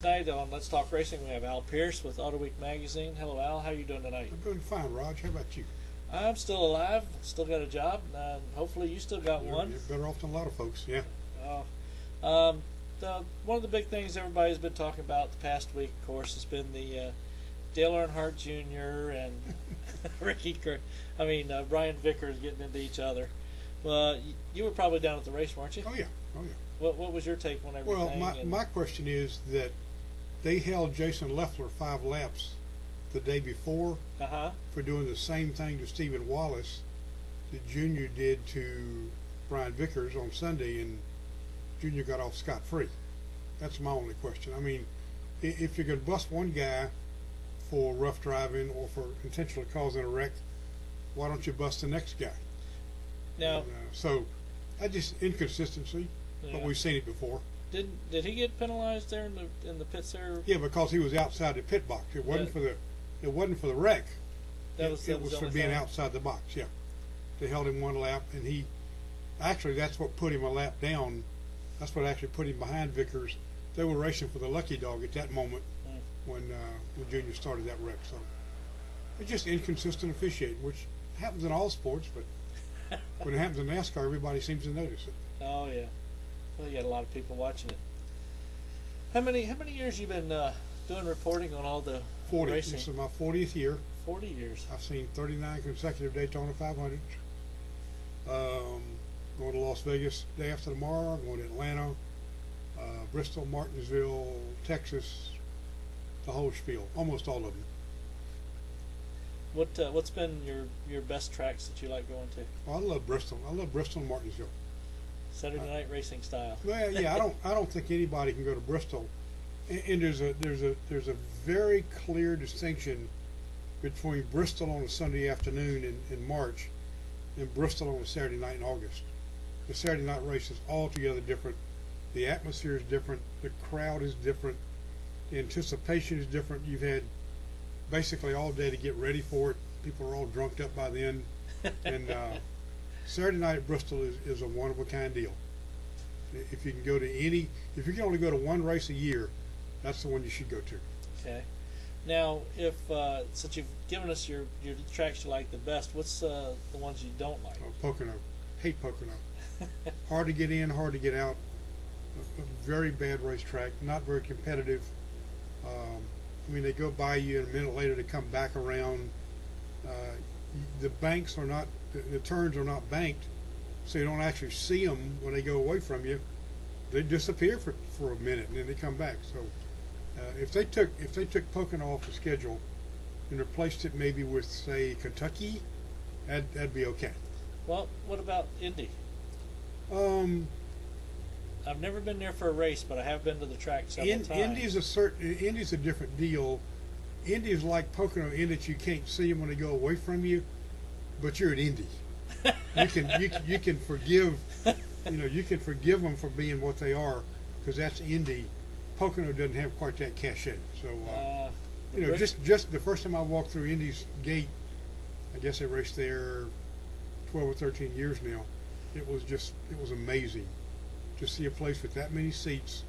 Tonight on Let's Talk Racing, we have Al Pearce with Auto Week Magazine. Hello, Al. How are you doing tonight? I'm doing fine, Raj. How about you? I'm still alive. Still got a job. Hopefully, you still got one. You're better off than a lot of folks, yeah. One of the big things everybody's been talking about the past week, of course, has been the Dale Earnhardt Jr. and Brian Vickers getting into each other. Well, you were probably down at the race, weren't you? Oh, yeah. Oh, yeah. What was your take on everything? Well, my question is that they held Jason Leffler 5 laps the day before for doing the same thing to Stephen Wallace that Junior did to Brian Vickers on Sunday, and Junior got off scot-free. That's my only question. I mean, if you're going to bust one guy for rough driving or for intentionally causing a wreck, why don't you bust the next guy? Now, so that's just inconsistency, but we've seen it before. Did he get penalized there in the pits there? Yeah, because he was outside the pit box. It wasn't for the wreck. It was for being outside the box. Yeah, they held him 1 lap, and that's what put him a lap down. That's what actually put him behind Vickers. They were racing for the lucky dog at that moment when Junior started that wreck. So it's just inconsistent officiating, which happens in all sports, but when it happens in NASCAR, everybody seems to notice it. Oh yeah. Well, you got a lot of people watching it. How many years you been doing reporting on all the 40. racing? This is my 40th year. 40 years. I've seen 39 consecutive Daytona 500s. Going to Las Vegas day after tomorrow. I'm going to Atlanta, Bristol, Martinsville, Texas, the whole spiel. Almost all of them. What's been your best tracks that you like going to? Well, I love Bristol. I love Bristol and Martinsville. Saturday night racing style. Well, yeah, I don't think anybody can go to Bristol, and there's a very clear distinction between Bristol on a Sunday afternoon in March and Bristol on a Saturday night in August. The Saturday night race is altogether different. The atmosphere is different. The crowd is different. The anticipation is different. You've had basically all day to get ready for it. People are all drunked up by then, and Saturday night at Bristol is a one-of-a-kind deal. If you can only go to one race a year, that's the one you should go to. Okay. Now, since you've given us your tracks you like the best, what's the ones you don't like? Pocono. Hate Pocono. Hard to get in, hard to get out. A very bad racetrack. Not very competitive. They go by you, and a minute later they come back around. The banks are not. The turns are not banked, so you don't actually see them when they go away from you. They disappear for a minute and then they come back. So if they took Pocono off the schedule and replaced it maybe with, say, Kentucky, that'd be okay. Well, what about Indy? I've never been there for a race, but I have been to the track several times. Indy's a different deal. Indy's like Pocono in that you can't see them when they go away from you, but you're at Indy. You can forgive forgive them for being what they are, because that's Indy. Pocono doesn't have quite that cachet. So just the first time I walked through Indy's gate, I guess I raced there 12 or 13 years now. It was amazing to see a place with that many seats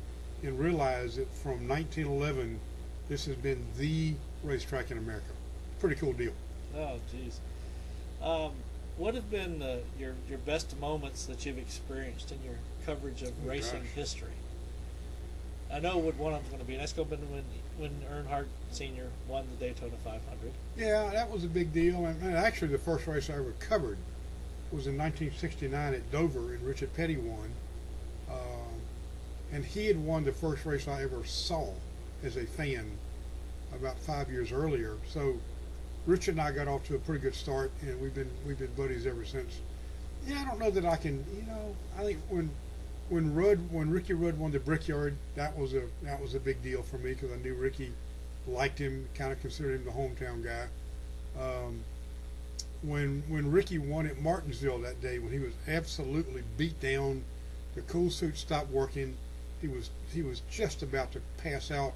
and realize that from 1911 this has been the racetrack in America. Pretty cool deal. Oh, geez. What have been your best moments that you've experienced in your coverage of racing history? I know what one of them's going to be. That's going to be when Earnhardt Sr. won the Daytona 500. Yeah, that was a big deal. And actually, the first race I ever covered was in 1969 at Dover, and Richard Petty won. And he had won the first race I ever saw as a fan about 5 years earlier. So Richard and I got off to a pretty good start, and we've been buddies ever since. Yeah, I don't know that I can. I think when Ricky Rudd won the Brickyard, that was a big deal for me, because I knew Ricky liked him, kind of considered him the hometown guy. When Ricky won at Martinsville that day, when he was absolutely beat down, the cool suit stopped working. He was just about to pass out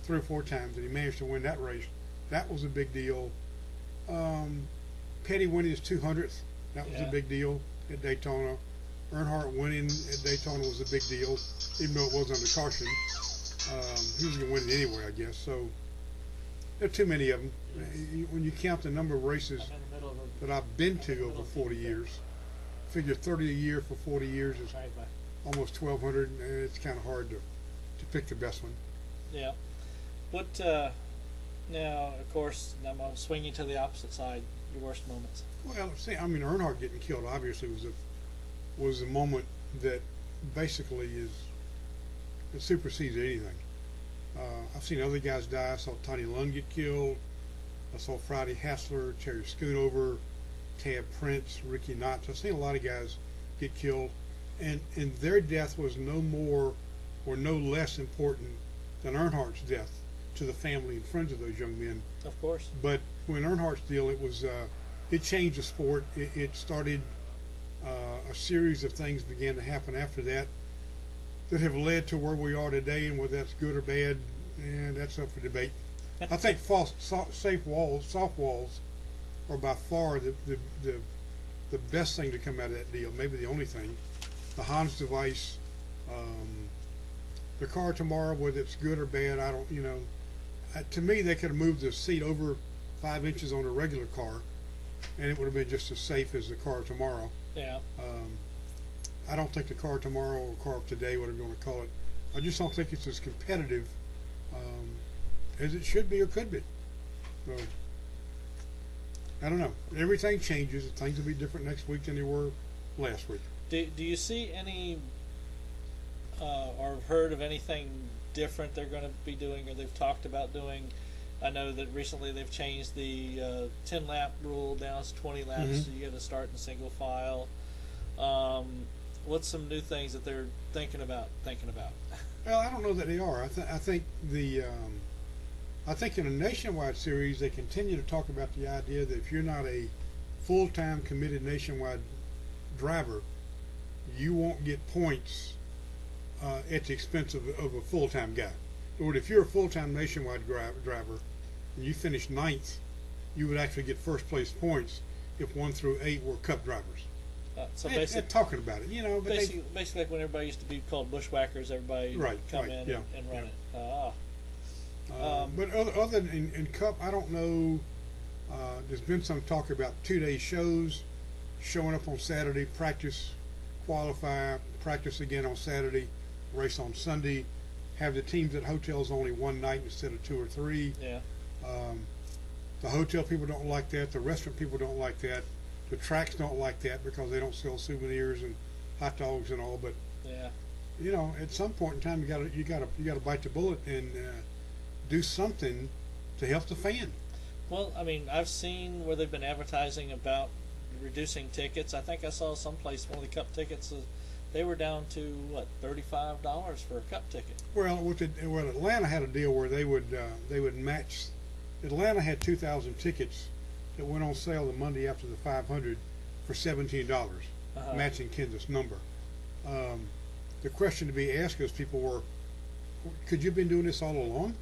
3 or 4 times, and he managed to win that race. That was a big deal. Petty winning his 200th, that was a big deal at Daytona. Earnhardt winning at Daytona was a big deal, even though it was under caution. He was going to win it anyway, I guess. So there are too many of them. When you count the number of races I'm in the middle of a, that I've been I'm in to the over middle of 40 TV. years, figure 30 a year for 40 years is Right, bye. almost 1,200, and it's kind of hard to pick the best one. Yeah. What, now, of course, I'm swinging to the opposite side, your worst moments. Well, see, I mean, Earnhardt getting killed obviously was a moment that basically it supersedes anything. I've seen other guys die. I saw Tony Lund get killed. I saw Friday Hassler, Terry Schoonover, Tab Prince, Ricky Knotts. I've seen a lot of guys get killed, and their death was no more or no less important than Earnhardt's death to the family and friends of those young men. Of course. But when Earnhardt's deal, it was it changed the sport. It started a series of things began to happen after that have led to where we are today, and whether that's good or bad, and that's up for debate. I think soft walls are by far the best thing to come out of that deal. Maybe the only thing. The Hans device, the car tomorrow, whether it's good or bad, I don't. To me, they could have moved the seat over 5 inches on a regular car, and it would have been just as safe as the car tomorrow. Yeah. I don't think the car tomorrow or car of today, whatever you want to call it, I just don't think it's as competitive as it should be or could be. So, I don't know. Everything changes. Things will be different next week than they were last week. Do you see any or heard of anything different they're going to be doing or they've talked about doing? I know that recently they've changed the 10-lap rule down to 20 laps, Mm-hmm. so you got to start in single file. What's some new things that they're thinking about? Well, I don't know that they are. I think I think in a nationwide series they continue to talk about the idea that if you're not a full-time committed nationwide driver, you won't get points at the expense of a full-time guy. Or if you're a full-time nationwide driver and you finish 9th, you would actually get first place points if 1 through 8 were Cup drivers. So they're basically, talking about it, but basically like when everybody used to be called bushwhackers, everybody come in yeah, and run yeah. it. But other than in Cup, I don't know. There's been some talk about 2-day shows, showing up on Saturday, practice, qualify, practice again on Saturday, race on Sunday, have the teams at hotels only one night instead of 2 or 3. Yeah. The hotel people don't like that. The restaurant people don't like that. The tracks don't like that because they don't sell souvenirs and hot dogs and all. But yeah, at some point in time, you gotta bite the bullet and do something to help the fan. Well, I mean, I've seen where they've been advertising about reducing tickets. I think I saw someplace one of the Cup tickets. They were down to $35 for a Cup ticket. Well, Atlanta had a deal where they would match. Atlanta had 2,000 tickets that went on sale the Monday after the 500 for $17, matching Kansas number. The question to be asked those people were, could you have been doing this all along?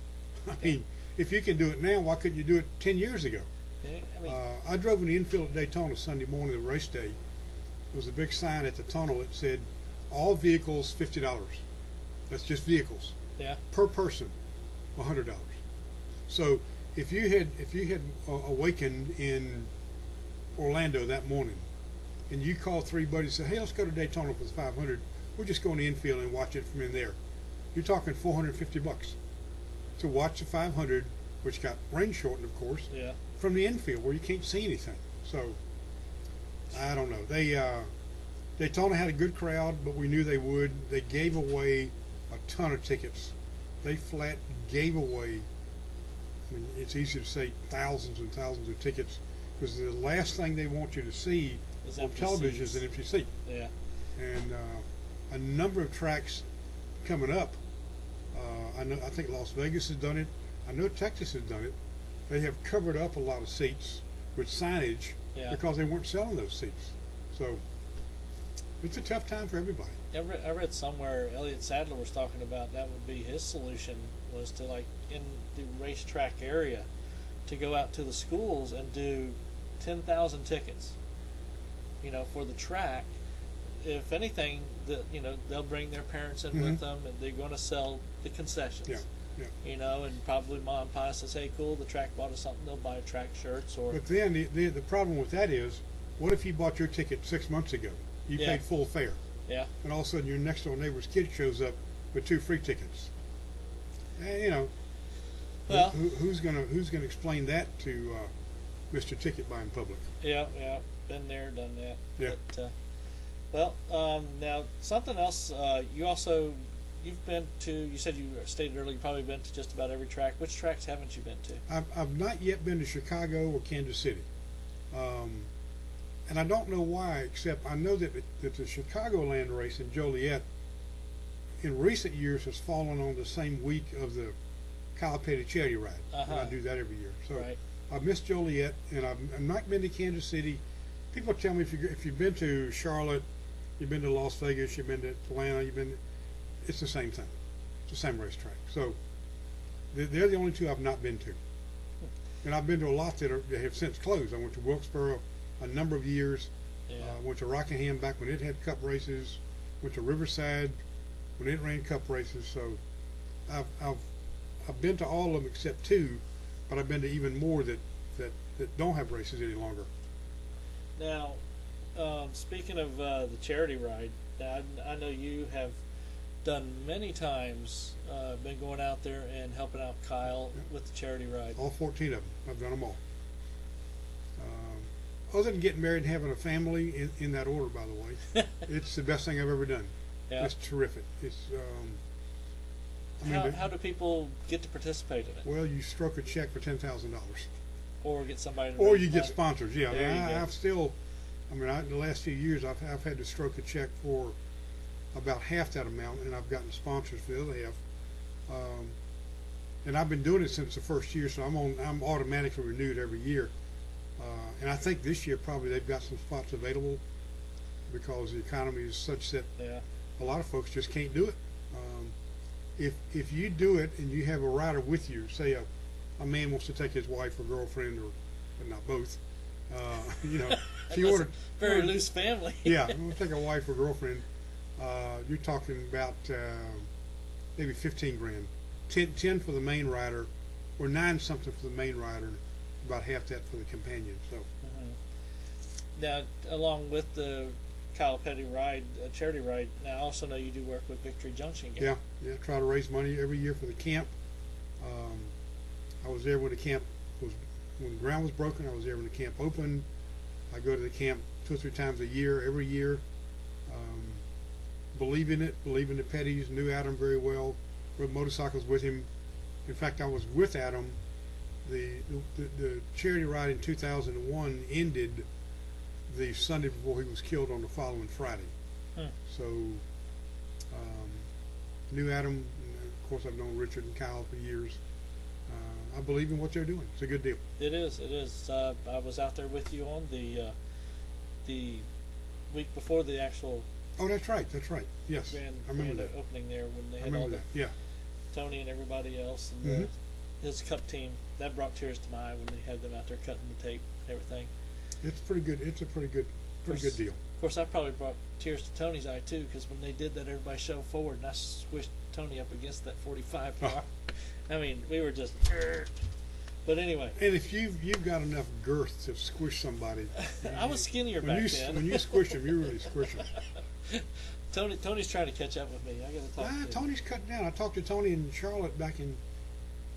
I mean, if you can do it now, why couldn't you do it 10 years ago? Yeah, I mean, I drove in the infield at Daytona Sunday morning, the race day. There was a big sign at the tunnel that said, all vehicles $50. That's just vehicles. yeah, Per person, $100. So if you had awakened in Orlando that morning, and you called 3 buddies and said, "Hey, let's go to Daytona for the 500. We'll just go in the infield and watch it from in there." You're talking $450 to watch the 500, which got rain shortened, of course, yeah. from the infield where you can't see anything. So I don't know. Daytona had a good crowd, but we knew they would. They gave away a ton of tickets. They flat gave away, I mean, it's easy to say thousands and thousands of tickets, because the last thing they want you to see on television is an empty seat. Yeah. And a number of tracks coming up. I think Las Vegas has done it. I know Texas has done it. They have covered up a lot of seats with signage because they weren't selling those seats. So it's a tough time for everybody. I read somewhere Elliott Sadler was talking about that would be his solution, was to, like, in the racetrack area, to go out to the schools and do 10,000 tickets, for the track, if anything, they'll bring their parents in with them, and they're going to sell the concessions. Yeah. And probably mom and pa says, "Hey, cool, the track bought us something." They'll buy track shirts or. But then the problem with that is, what if you bought your ticket 6 months ago? You paid full fare. Yeah. And all of a sudden, your next door neighbor's kid shows up with 2 free tickets. And, well, who's gonna explain that to Mr. Ticket Buying Public? Yeah, been there, done that. Yeah. But, now something else. You've been to. You said you stated earlier. You've probably been to just about every track. Which tracks haven't you been to? I've not yet been to Chicago or Kansas City. And I don't know why, except I know that the Chicagoland race in Joliet in recent years has fallen on the same week of the Kyle Petty charity ride. And I do that every year. So right. I've missed Joliet, and I've not been to Kansas City. People tell me if you've been to Charlotte, you've been to Las Vegas, you've been to Atlanta, it's the same thing. It's the same racetrack. So they're the only 2 I've not been to. And I've been to a lot that have since closed. I went to Wilkesboro a number of years. Yeah. Went to Rockingham back when it had cup races. Went to Riverside when it ran cup races. So I've been to all of them except 2, but I've been to even more that don't have races any longer. Now, speaking of the charity ride, I know you have done many times, been going out there and helping out Kyle with the charity ride. All 14 of them. I've done them all. Other than getting married and having a family, in that order, by the way, it's the best thing I've ever done. Yeah. It's terrific. It's how do people get to participate in it? well, you stroke a check for $10,000, Or get somebody to or raise you get money. sponsors. Yeah, There you go. I've still. The last few years, I've had to stroke a check for about half that amount, and I've gotten sponsors for the other half. And I've been doing it since the first year, so I'm automatically renewed every year. And I think this year probably they've got some spots available because the economy is such that a lot of folks just can't do it. If you do it and you have a rider with you, say a man wants to take his wife or girlfriend, but not both, if you order very loose family. yeah, I'm gonna take a wife or girlfriend. You're talking about maybe 15 grand, 10 for the main rider, or 9 something for the main rider, about half that for the companion. So now, along with the Kyle Petty ride, charity ride, now I also know you do work with Victory Junction Gang. Yeah, try to raise money every year for the camp. I was there when the camp when the ground was broken. I was there when the camp opened. I go to the camp 2 or 3 times a year, every year. Believe in it, believe in the Petties, knew Adam very well, rode motorcycles with him. In fact, I was with Adam. The charity ride in 2001 ended the Sunday before he was killed on the following Friday. So knew Adam. Of course, I've known Richard and Kyle for years. I believe in what they're doing. It's a good deal. It is. I was out there with you on the week before the actual. Oh, that's right. Yes, I remember that. Opening there when they I had all remember the that. Yeah. Tony and everybody else and his cup team. That brought tears to my eye when they had them out there cutting the tape and everything. It's pretty good. It's a pretty good deal. Of course, I probably brought tears to Tony's eye too, because when they did that, everybody shoved forward, and I squished Tony up against that 45 bar. I mean, we were just. But anyway. And if you've got enough girth to squish somebody, I was skinnier back then. When you squish them, you really squish them. Tony's trying to catch up with me. I got to talk to him. Tony's cutting down. I talked to Tony in Charlotte back in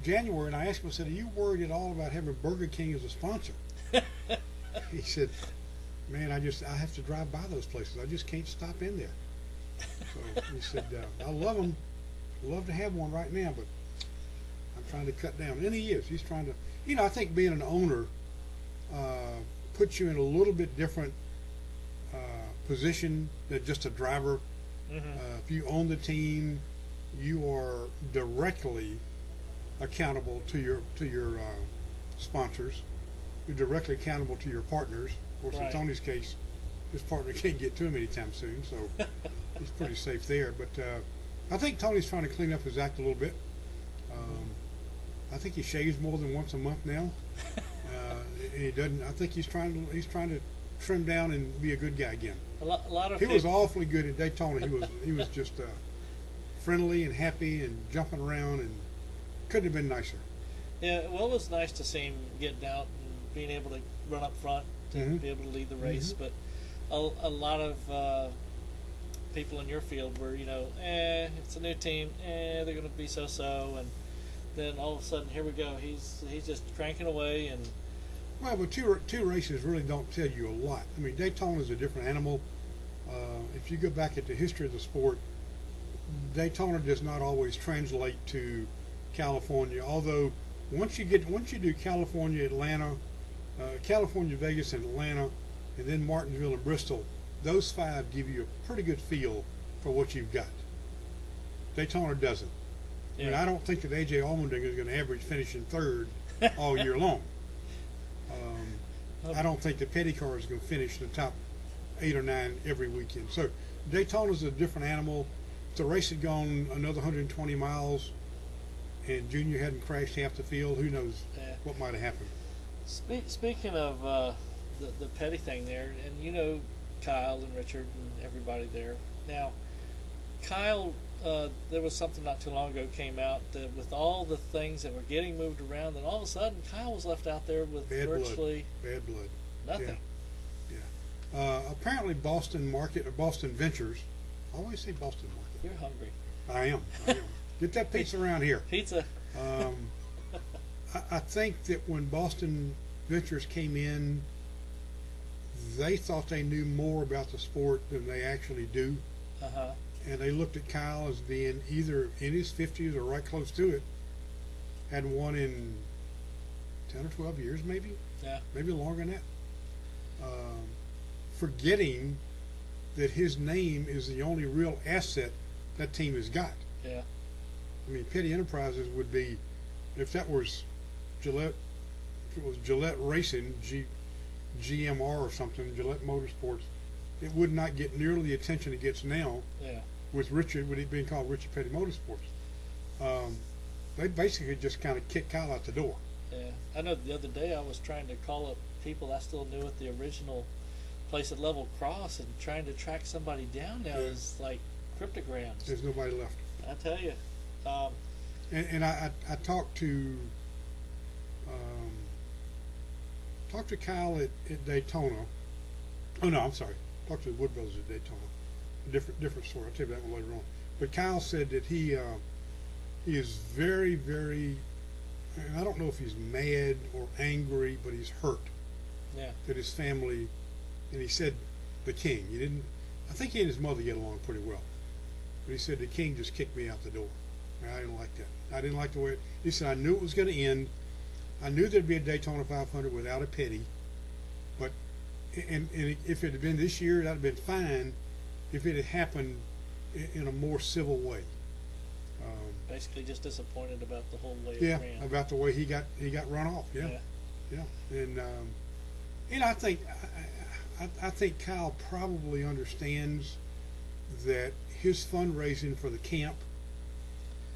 January, and I asked him. I said, "Are you worried at all about having Burger King as a sponsor?" He said, "Man, I have to drive by those places. I just can't stop in there." So he said, "I love them. Love to have one right now, but I'm trying to cut down." And he is. He's trying to. I think being an owner puts you in a little bit different position than just a driver. If you own the team, you are directly accountable to your sponsors. You're directly accountable to your partners. Of course, in Tony's case, his partner can't get to him anytime soon, so he's pretty safe there. But I think Tony's trying to clean up his act a little bit. I think he shaves more than once a month now, and he doesn't. I think he's trying to trim down and be a good guy again. A lot of He was awfully good at Daytona. He was just friendly and happy and jumping around, and couldn't have been nicer. Yeah, well, it was nice to see him getting out and being able to run up front to be able to lead the race. But a lot of people in your field were, it's a new team, they're going to be so-so, and then all of a sudden, here we go. He's just cranking away, and well, but two races really don't tell you a lot. I mean, Daytona is a different animal. If you go back at the history of the sport, Daytona does not always translate to California. Although once you do California, Atlanta, California, Vegas, and Atlanta, and then Martinsville and Bristol, those 5 give you a pretty good feel for what you've got. Daytona doesn't. yeah. I mean, I don't think that A.J. Allmendinger is going to average finishing 3rd all year long. I don't think the Petty car is going to finish in the top 8 or 9 every weekend. So Daytona's a different animal. If the race had gone another 120 miles and Junior hadn't crashed half the field, who knows what might have happened. Speaking of the Petty thing there, and Kyle and Richard and everybody there. Now, Kyle, there was something not too long ago came out that with all the things that were getting moved around, and all of a sudden Kyle was left out there with virtually bad blood. Nothing. Yeah. Apparently Boston Ventures. I always say Boston Market. You're hungry. I am. Get that pizza around here. Pizza. I think that when Boston Ventures came in, they thought they knew more about the sport than they actually do. And they looked at Kyle as being either in his 50s or right close to it. Hadn't won in 10 or 12 years, maybe. Yeah. Maybe longer than that. Forgetting that his name is the only real asset that team has got. Yeah. I mean, Petty Enterprises would be, if that was Gillette, if it was Gillette Racing, GMR or something, Gillette Motorsports, it would not get nearly the attention it gets now. Yeah. With it being called Richard Petty Motorsports. They basically just kind of kicked Kyle out the door. Yeah. I know the other day I was trying to call up people I still knew at the original place at Level Cross, and trying to track somebody down now is like cryptograms. There's nobody left. I tell you. And I talked to Kyle at Daytona. Oh no, I'm sorry. Talked to the Wood Brothers at Daytona. Different story. I'll tell you that one later on. But Kyle said that he is very, very, and I don't know if he's mad or angry, but he's hurt. Yeah. That his family, and he said the King. I think he and his mother get along pretty well. But he said the King just kicked me out the door. And I didn't like that. I didn't like the way he said, I knew it was going to end. I knew there'd be a Daytona 500 without a Petty. But, and if it had been this year, that'd have been fine if it had happened in a more civil way. Basically just disappointed about the whole way it ran. About the way he got run off. Yeah. And I think Kyle probably understands that his fundraising for the camp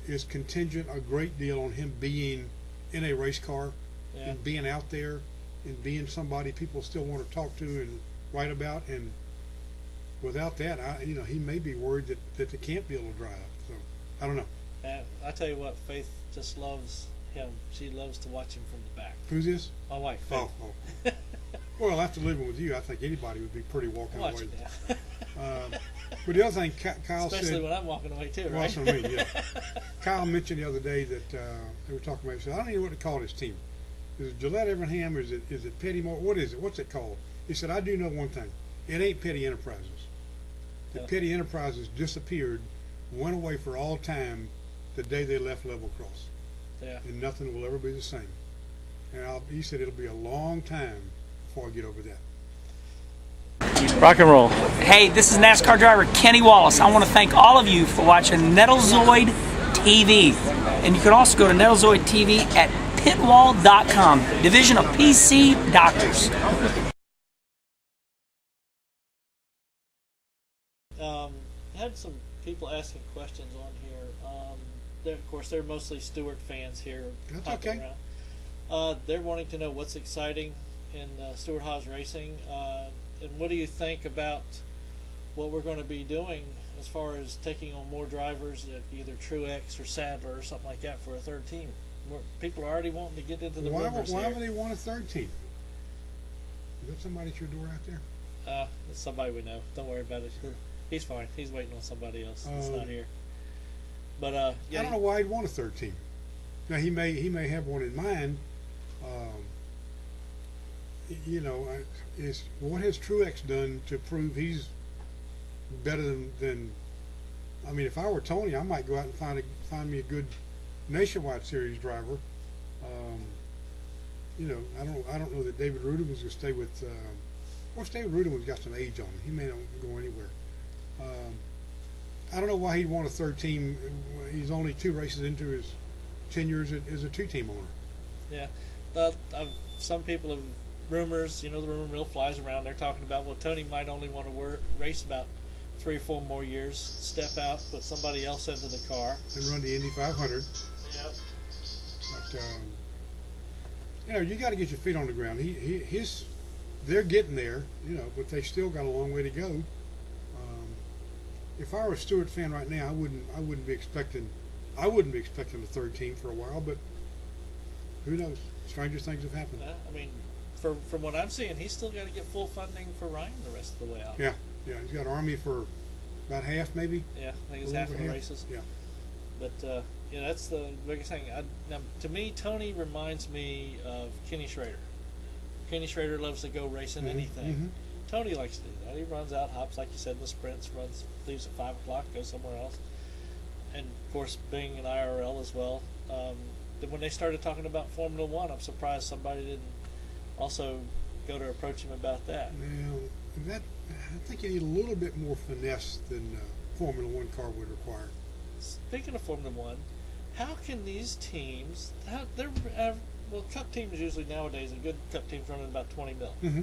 is contingent a great deal on him being in a race car and being out there and being somebody people still want to talk to and write about. And without that, he may be worried that the camp deal will dry up. So I don't know. I tell you what, Faith just loves him. She loves to watch him from the back. Who's this? My wife, Faith. Oh. Well, after living with you, I think anybody would be pretty walking Watch away. it now. But the other thing Kyle Especially said, when I'm walking away too, right? Well, that's what I mean, yeah. Kyle mentioned the other day that they were talking about. He said, I don't even know what to call this team. Is it Gillette Evernham? Or is it Petty Moore? What is it? What's it called? He said, I do know one thing. It ain't Petty Enterprises. The Petty Enterprises disappeared, went away for all time the day they left Level Cross. Yeah. And nothing will ever be the same. And he said it'll be a long time before I get over that. Rock and roll. Hey, this is NASCAR driver Kenny Wallace. I want to thank all of you for watching Nettlezoid TV. And you can also go to Nettlezoid TV at pitwall.com, division of PC Doctors. I had some people asking questions on here. Of course, they're mostly Stewart fans here. That's okay. They're wanting to know what's exciting in Stewart Haas Racing. And what do you think about what we're going to be doing as far as taking on more drivers at either Truex or Sadler or something like that for a third team? People are already wanting to get into the rumors Why here. would they want a third team? Is that somebody at your door out there? It's somebody we know. Don't worry about it. He's fine. He's waiting on somebody else that's not here. But yeah, I don't know why he'd want a third team. Now he may have one in mind. You know, is what has Truex done to prove he's better than? I mean, if I were Tony, I might go out and find me a good nationwide series driver. You know, I don't know that David Rudiman's going to stay with. Of course, David Rudiman's got some age on him. He may not go anywhere. I don't know why he'd want a third team. He's only 2 races into his tenure as a 2-team owner. Yeah, some people have rumors. You know, the rumor mill flies around. They're talking about, well, Tony might only want to race about 3 or 4 more years, step out, put somebody else into the car, and run the Indy 500. Yep. But you know, you got to get your feet on the ground. They're getting there, you know, but they still got a long way to go. If I were a Stewart fan right now, I wouldn't be expecting a third team for a while. But who knows? Stranger things have happened. I mean, from what I'm seeing, he's still got to get full funding for Ryan the rest of the way out. Yeah, he's got Army for about half, maybe. Yeah, I think it's half of the races. Yeah. But yeah, that's the biggest thing. Now, to me, Tony reminds me of Kenny Schrader. Kenny Schrader loves to go racing anything. Mm-hmm. Tony likes to do that. He runs out, hops, like you said, in the sprints, leaves at 5 o'clock, goes somewhere else. And, of course, being an IRL as well. Then when they started talking about Formula One, I'm surprised somebody didn't also go to approach him about that. Now, I think you need a little bit more finesse than Formula One car would require. Speaking of Formula One, how can these teams, well, Cup teams usually nowadays, a good Cup team's running about 20 mil. Mm-hmm.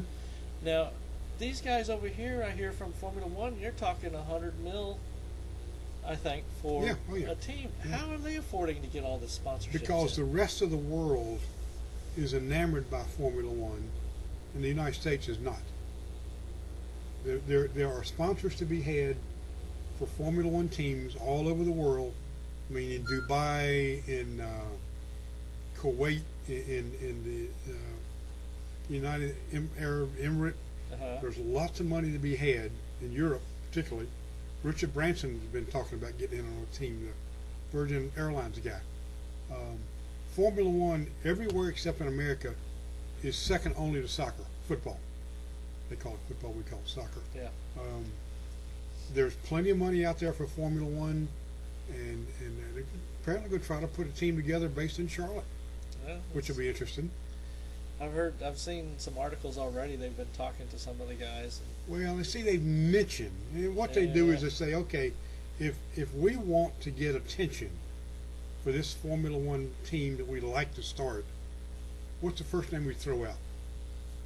Now, these guys over here, I hear from Formula One, you're talking 100 mil, I think, for a team. Yeah. How are they affording to get all this sponsorship? Because the rest of the world is enamored by Formula One, and the United States is not. There are sponsors to be had for Formula One teams all over the world. I mean, in Dubai, in Kuwait, in the United Arab Emirate. There's lots of money to be had in Europe, particularly. Richard Branson's been talking about getting in on a team, the Virgin Airlines guy. Formula One, everywhere except in America, is second only to soccer, football. They call it football, we call it soccer. Yeah. There's plenty of money out there for Formula One, and they're apparently going to try to put a team together based in Charlotte, which will be interesting. I've seen some articles already. They've been talking to some of the guys. Well, you see, they've mentioned, and what they do is they say, okay, if we want to get attention for this Formula One team that we'd like to start, what's the first name we throw out?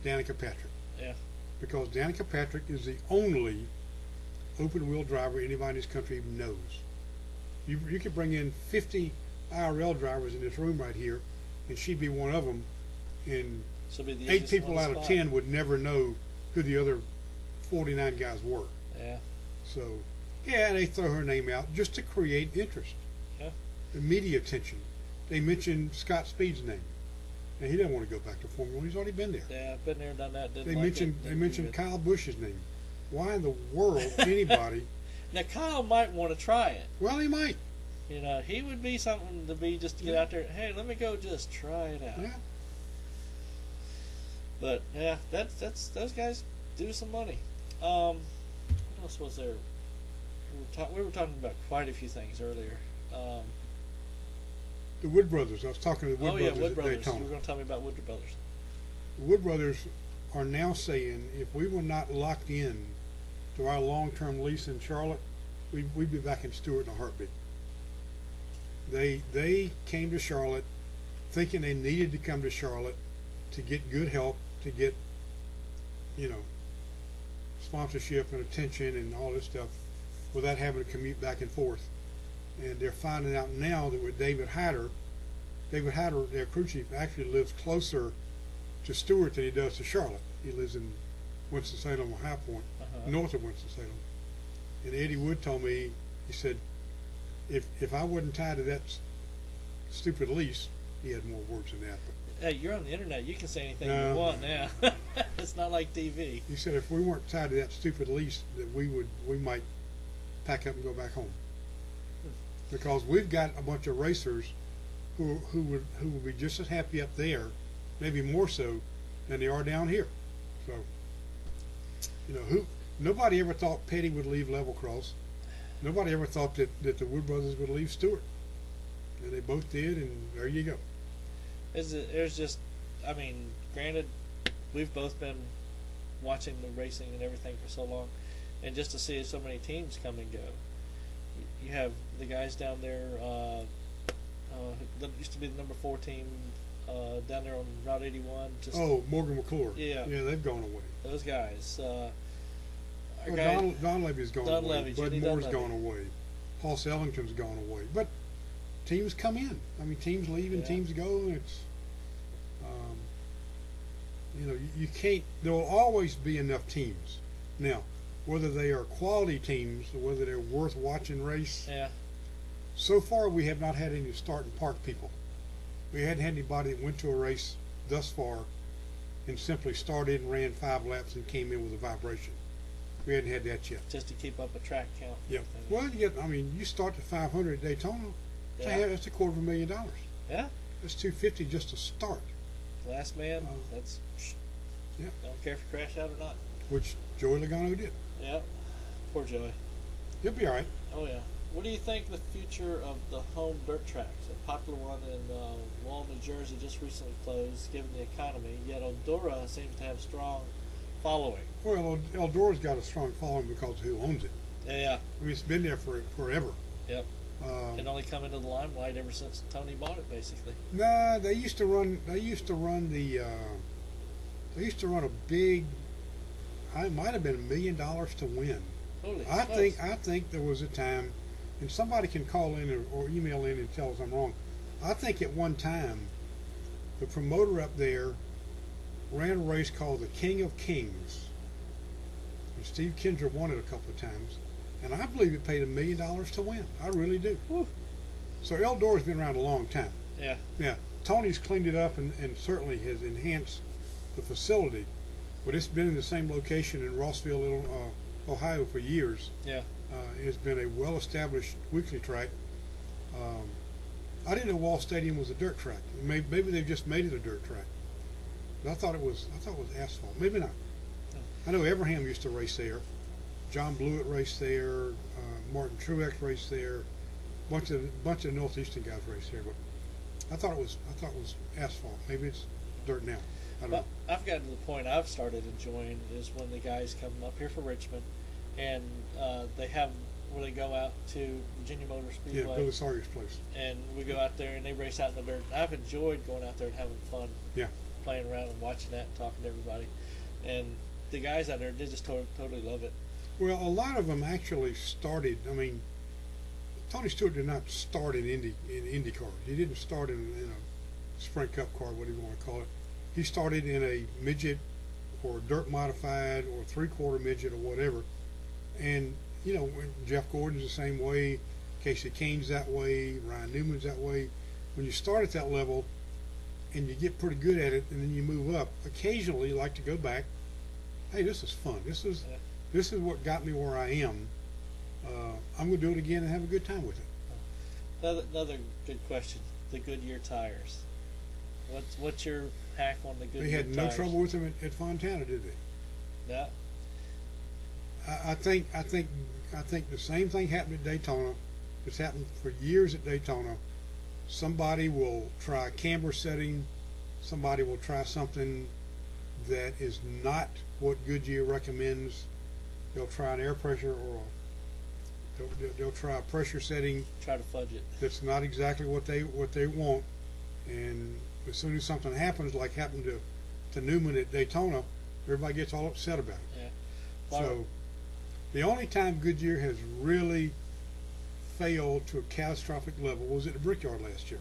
Danica Patrick. Yeah. Because Danica Patrick is the only open-wheel driver anybody in this country even knows. You could bring in 50 IRL drivers in this room right here, and she'd be one of them. And 8 people out of 10 would never know who the other 49 guys were. Yeah. So, yeah, they throw her name out just to create interest. Yeah. The media attention. They mentioned Scott Speed's name. And he doesn't want to go back to Formula One. He's already been there. Yeah, I've been there, done that. They mentioned Kyle Busch's name. Why in the world anybody? Now Kyle might want to try it. Well, he might. You know, he would be something to be just to get out there. Hey, let me go just try it out. Yeah. But yeah, that's those guys do some money. What else was there? We were talking about quite a few things earlier. The Wood Brothers. I was talking to the Wood Brothers. Wood Brothers. Daytona. You were going to tell me about Wood Brothers. The Wood Brothers are now saying if we were not locked in to our long-term lease in Charlotte, we'd be back in Stewart in a heartbeat. They came to Charlotte thinking they needed to come to Charlotte to get good help, to get, you know, sponsorship and attention and all this stuff without having to commute back and forth. And they're finding out now that with David Hyder, their crew chief, actually lives closer to Stewart than he does to Charlotte. He lives in Winston-Salem or High Point, Uh-huh. north of Winston-Salem. And Eddie Wood told me, he said, if I wasn't tied to that stupid lease, he had more words than that. But Hey, you're on the internet. You can say anything No. you want now. It's not like TV. he said if we weren't tied to that stupid lease, that we might pack up and go back home. Because we've got a bunch of racers who would be just as happy up there, maybe more so, than they are down here. So, nobody ever thought Petty would leave Level Cross. Nobody ever thought that the Wood brothers would leave Stewart. And they both did, and there you go. There's just, I mean, granted, we've both been watching the racing and everything for so long, and just to see so many teams come and go. You have the guys down there that used to be the number 4 team down there on Route 81. Just Morgan McClure. Yeah, they've gone away. those guys. Don Levy's gone Don away. Levy, Bud Jenny Moore's Dunleavy. gone away. Hoss Ellington's gone away. But teams come in. I mean, teams leave and Yeah. teams go. And it's, you can't. There will always be enough teams. Now, whether they are quality teams or whether they're worth watching race. Yeah. So far, we have not had any start and park people. We hadn't had anybody that went to a race thus far and simply started and ran 5 laps and came in with a vibration. We hadn't had that yet. Just to keep up a track count. Yeah. Well, you start to 500 at Daytona. Yeah. That's $250,000. Yeah. That's $250 just to start. Last man. That's. Yeah. Don't care if you crash out or not. Which Joey Logano did. Yeah. Poor Joey. He'll be all right. Oh yeah. What do you think the future of the home dirt tracks? A popular one in Wall, New Jersey, just recently closed, given the economy. Yet Eldora seems to have strong following. Well, Eldora's got a strong following because of who owns it. Yeah. I mean, it's been there for forever. Yep. And only come into the limelight ever since Tony bought it, basically. Nah, they used to run a big. It might have been $1 million to win. Holy I smokes. think there was a time, and somebody can call in or email in and tell us I'm wrong. I think at one time, the promoter up there ran a race called the King of Kings. And Steve Kendra won it a couple of times, and I believe it paid $1 million to win. I really do. Whew. So Eldora's been around a long time. Yeah. Yeah, Tony's cleaned it up and certainly has enhanced the facility, but it's been in the same location in Rossville, Ohio for years. Yeah. It's been a well-established weekly track. I didn't know Wall Stadium was a dirt track. Maybe they've just made it a dirt track. But I thought it was asphalt. Maybe not. I know Abraham used to race there. John Blewett raced there. Martin Truex raced there. Bunch of northeastern guys raced there. But I thought it was asphalt. Maybe it's dirt now. I don't know. I've gotten to the point I've started enjoying is when the guys come up here for Richmond, and they have where they go out to Virginia Motor Speedway. Yeah, Billy Sawyer's place. And we go out there and they race out in the dirt. I've enjoyed going out there and having fun. Yeah. Playing around and watching that and talking to everybody. And the guys out there, they just totally love it. Well, a lot of them actually started. I mean, Tony Stewart did not start in IndyCar. He didn't start in a Sprint Cup car, whatever you want to call it. He started in a midget or dirt modified or 3/4 midget or whatever. And Jeff Gordon's the same way. Casey Kane's that way. Ryan Newman's that way. When you start at that level and you get pretty good at it, and then you move up, occasionally you like to go back. Hey, this is fun. This is what got me where I am. I'm going to do it again and have a good time with it. Another good question. The Goodyear tires. What's your hack on the Goodyear They had no tires? trouble with them at Fontana, did they? Yeah. I think the same thing happened at Daytona. It's happened for years at Daytona. Somebody will try a camber setting. Somebody will try something that is not what Goodyear recommends. They'll try an air pressure or they'll try a pressure setting. Try to fudge it. That's not exactly what they want. And as soon as something happens, like happened to Newman at Daytona, everybody gets all upset about it. Yeah. So the only time Goodyear has really failed to a catastrophic level was at the Brickyard last year.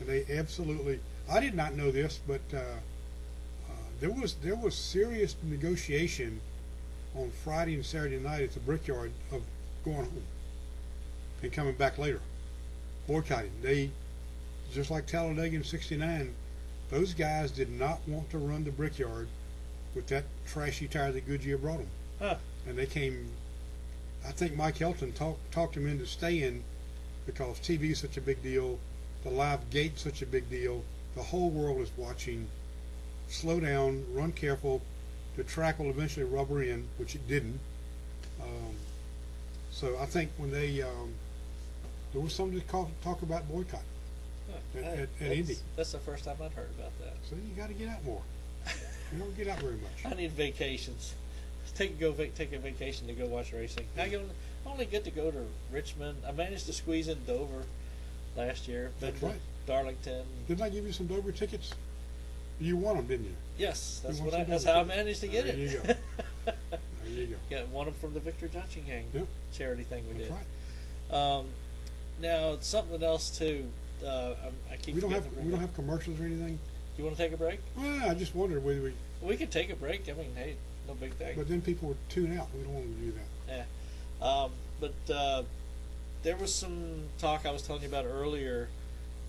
And they absolutely, I did not know this, but there was serious negotiation on Friday and Saturday night at the Brickyard of going home and coming back later, boycotting. They, just like Talladega in '69, those guys did not want to run the Brickyard with that trashy tire that Goodyear brought them. Huh. And they came. I think Mike Elton talked them into staying because TV is such a big deal, the live gate's such a big deal, the whole world is watching. Slow down, run careful. The track will eventually rubber in, which it didn't. So I think when there was something to talk about boycott at Indy. That's the first time I've heard about that. So you got to get out more. You don't get out very much. I need vacations. Take a vacation to go watch racing. I only get to go to Richmond. I managed to squeeze in Dover last year. That's been to right. Darlington. Didn't I give you some Dover tickets? You won them, didn't you? Yes, that's You won some that's Dover how I tickets. managed to get There it. you go. There you go. Yeah, won them from the Victor Johnson Gang Yep. charity thing we That's did. right. Now something else too. I keep We don't forgetting to bring have up. commercials or anything. You want to take a break? Well, I just wondered whether we. We could take a break. I mean, hey, no big thing. But then people would tune out. We don't want to do that. Yeah. But there was some talk I was telling you about earlier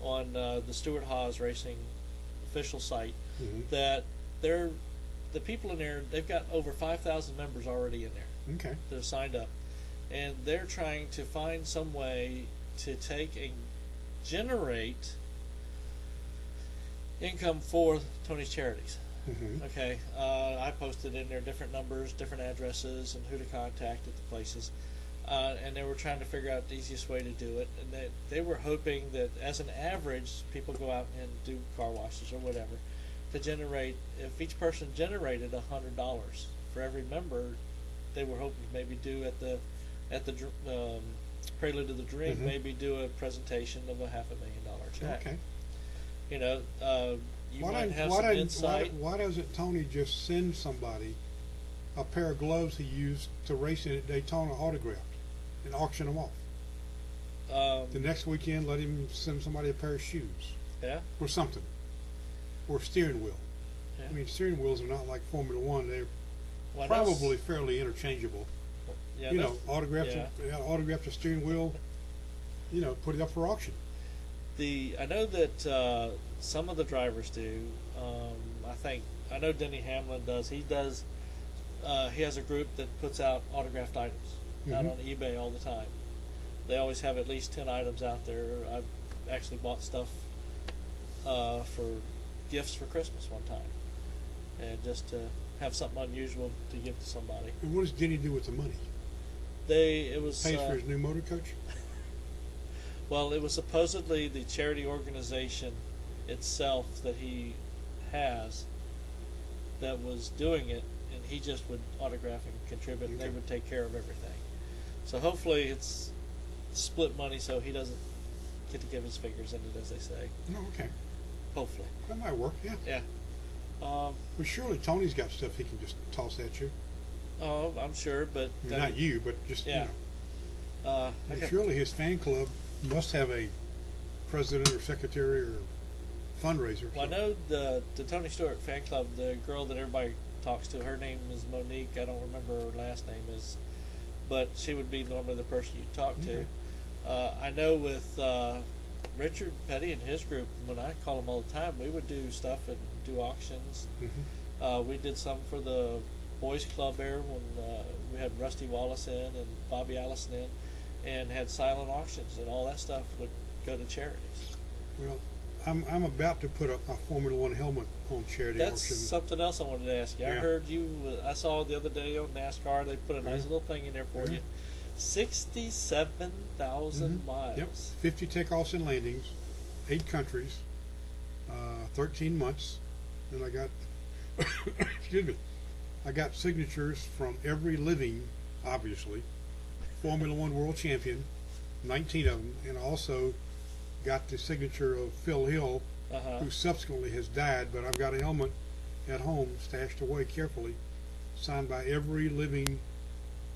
on the Stuart Haas Racing official site Mm-hmm. that the people in there, they've got over 5,000 members already in there Okay. that have signed up. And they're trying to find some way to take and generate income for Tony's charities. Mm-hmm. Okay, I posted in there different numbers, different addresses, and who to contact at the places. And they were trying to figure out the easiest way to do it. And they were hoping that as an average, people go out and do car washes or whatever, to generate, if each person generated $100 for every member, they were hoping to maybe do at the Prelude to the Dream, Mhm. maybe do a presentation of a $500,000 check. Okay. You know, you might don't- have why some don't- insight. Why doesn't Tony just send somebody a pair of gloves he used to race in at Daytona autographed and auction them off? The next weekend, let him send somebody a pair of shoes Yeah. or something, or a steering wheel. Yeah. I mean, steering wheels are not like Formula One; they're Well, probably fairly interchangeable. yeah, You know, yeah. autographed a steering wheel. You know, put it up for auction. I know that some of the drivers do. I know Denny Hamlin does. He does. He has a group that puts out autographed items out Mhm. on eBay all the time. They always have at least 10 items out there. I've actually bought stuff for gifts for Christmas one time, and just to have something unusual to give to somebody. And what does Denny do with the money? It was Pays for his new motor coach. well, it was supposedly the charity organization itself that he has that was doing it, and he just would autograph and contribute, and they Okay. would take care of everything. So hopefully it's split money, so he doesn't get to give his fingers in it, as they say. Oh, okay. Hopefully, That might work. Yeah. yeah. Well, surely Tony's got stuff he can just toss at you. Oh, I'm sure, but I mean, not you, but just Yeah. you know. I got- Surely his fan club must have a president or secretary or fundraiser. Well, I know the Tony Stewart fan club, the girl that everybody talks to, her name is Monique. I don't remember her last name is, but she would be normally the person you talk to. Okay. I know with Richard Petty and his group, when I call them all the time, we would do stuff and do auctions. Mhm. We did some for the boys club there when we had Rusty Wallace in and Bobby Allison in, and had silent auctions, and all that stuff would go to charities. Well, I'm about to put a Formula One helmet on charity That's auction. something else I wanted to ask you. I Yeah. heard you. I saw the other day on NASCAR they put a nice Yeah. little thing in there for Yeah. you. 67,000 Mhm. miles. Yep. 50 takeoffs and landings, 8 countries, 13 months, and I got excuse me, I got signatures from every living, obviously, Formula One world champion, 19 of them, and I also got the signature of Phil Hill, Uh-huh. who subsequently has died, but I've got a helmet at home stashed away carefully, signed by every living,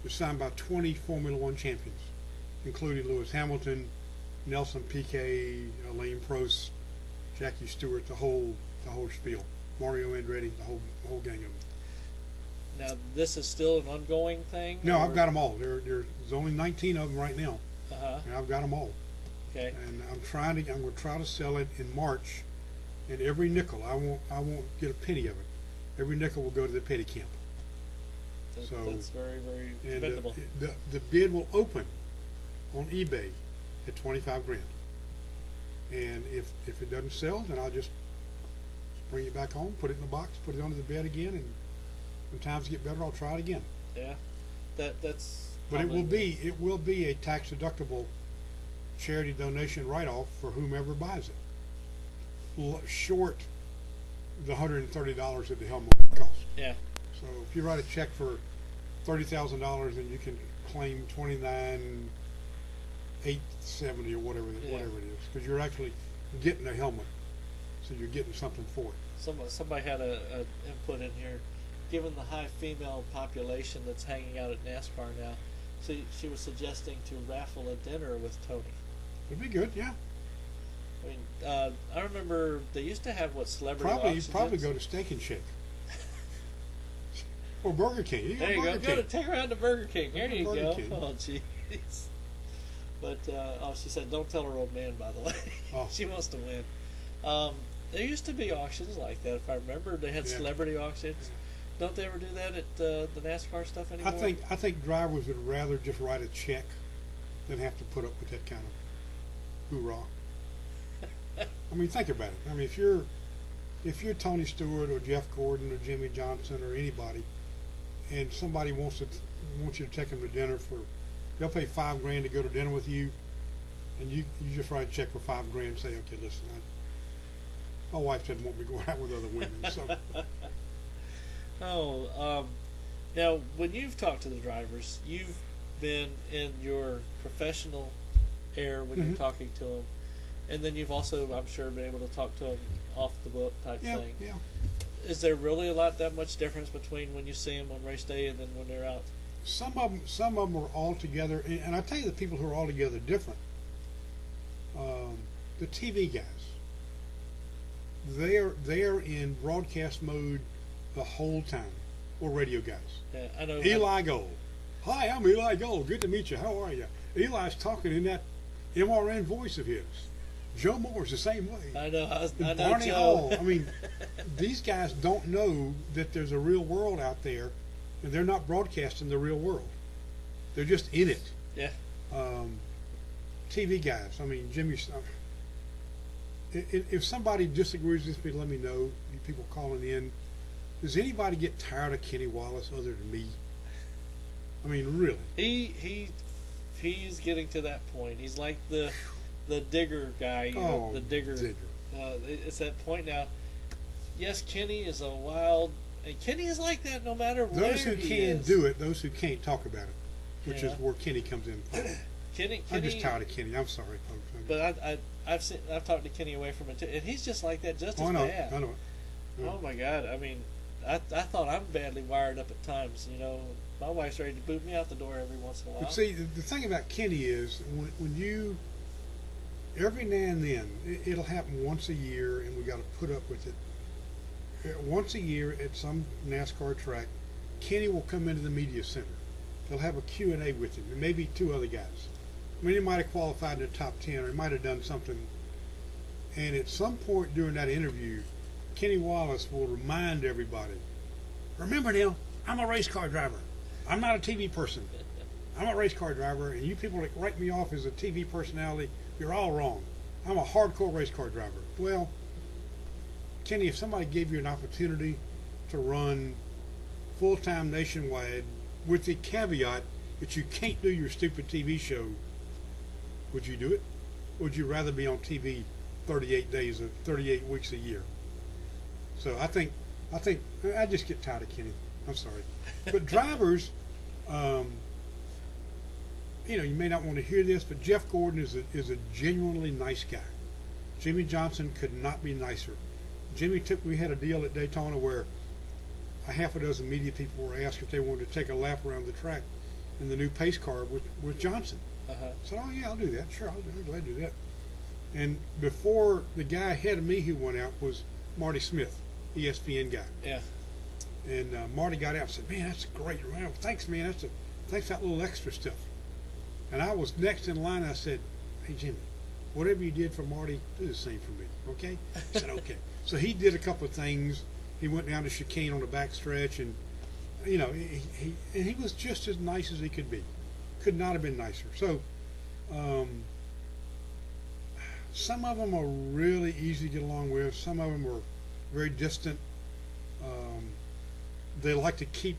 signed by 20 Formula One champions, including Lewis Hamilton, Nelson Piquet, Alain Prost, Jackie Stewart, the whole spiel. Mario Andretti, the whole gang of them. Now, this is still an ongoing thing? No, or? I've got them all. There's only 19 of them right now, Uh-huh. and I've got them all. Okay. And I'm going to try to sell it in March, and every nickel, I won't get a penny of it. Every nickel will go to the petty camp. So That's very, very and commendable. the bid will open on eBay at 25 grand. And if it doesn't sell, then I'll just bring it back home, put it in the box, put it under the bed again, and when times get better, I'll try it again. Yeah. That's. But it will be a tax deductible charity donation write-off for whomever buys it. Short the $130 that the helmet cost. Yeah. So if you write a check for $30,000, then you can claim $29,870 or whatever it is, because you're actually getting a helmet, so you're getting something for it. Somebody had a input in here. Given the high female population that's hanging out at NASCAR now, so she was suggesting to raffle a dinner with Tony. It'd be good, yeah. I mean, I remember they used to have celebrity You'd probably go to Steak and Shake. Or Burger King. There you Burger go. King. Go to take her out to Burger King. Here you Burger go. King. Oh, jeez. But she said, "Don't tell her old man." By the way, she wants to win. There used to be auctions like that. If I remember, they had celebrity auctions. Yeah. Don't they ever do that at the NASCAR stuff anymore? I think drivers would rather just write a check than have to put up with that kind of hoorah. I mean, think about it. I mean, if you're Tony Stewart or Jeff Gordon or Jimmy Johnson or anybody, and somebody wants you to take them to dinner they'll pay $5 grand to go to dinner with you, and you just write a check for $5 grand and say, okay, listen, my wife doesn't want me going out with other women, so. Now when you've talked to the drivers, you've been in your professional air when you're talking to them, and then you've also, I'm sure, been able to talk to them off the book type thing. Yeah. Is there really that much difference between when you see them on race day and then when they're out? Some of them are all together, and I tell you, the people who are all together different. The TV guys, they are in broadcast mode the whole time, or radio guys. Yeah, I know. Eli Gold. Hi, I'm Eli Gold. Good to meet you. How are you? Eli's talking in that MRN voice of his. Joe Moore's the same way. I know. I know Barney Joe. Hall. I mean, these guys don't know that there's a real world out there, and they're not broadcasting the real world. They're just in it. Yeah. TV guys. I mean, Jimmy. If somebody disagrees with me, let me know. You people calling in. Does anybody get tired of Kenny Wallace other than me? I mean, really. He's getting to that point. He's like the digger guy. The digger. It's that point now. Yes, Kenny is a wild, and Kenny is like that no matter where those who can do it, those who can't talk about it, which is where Kenny comes in. Kenny, I'm just tired of Kenny. I'm sorry, folks. But I've talked to Kenny away from it too, and he's just like that, just as bad. I know. Yeah. Oh my God! I mean, I thought I'm badly wired up at times. You know, my wife's ready to boot me out the door every once in a while. But see, the thing about Kenny is when you every now and then it'll happen once a year, and we got to put up with it. Once a year at some NASCAR track, Kenny will come into the media center. They'll have a Q&A with him, and maybe two other guys. I mean, he might have qualified in the top 10, or he might have done something. And at some point during that interview, Kenny Wallace will remind everybody, remember now, I'm a race car driver. I'm not a TV person. I'm a race car driver, and you people that write me off as a TV personality, you're all wrong. I'm a hardcore race car driver. Well, Kenny, if somebody gave you an opportunity to run full-time nationwide with the caveat that you can't do your stupid TV show, would you do it? Or would you rather be on TV 38 weeks a year? So I think I just get tired of Kenny. I'm sorry. But drivers, you may not want to hear this, but Jeff Gordon is a genuinely nice guy. Jimmy Johnson could not be nicer. We had a deal at Daytona where a half a dozen media people were asked if they wanted to take a lap around the track in the new pace car with Johnson. I said, oh yeah, I'll do that. Sure, I'm glad to do that. And before the guy ahead of me who went out was Marty Smith. ESPN guy. Yeah. And Marty got out and said, "Man, that's great. Man, thanks, man. Thanks for that little extra stuff." And I was next in line. I said, "Hey, Jimmy, whatever you did for Marty, do the same for me, okay?" He said, "Okay." So he did a couple of things. He went down to chicane on the back stretch, and he was just as nice as he could be. Could not have been nicer. So some of them are really easy to get along with. Some of them are very distant. They like to keep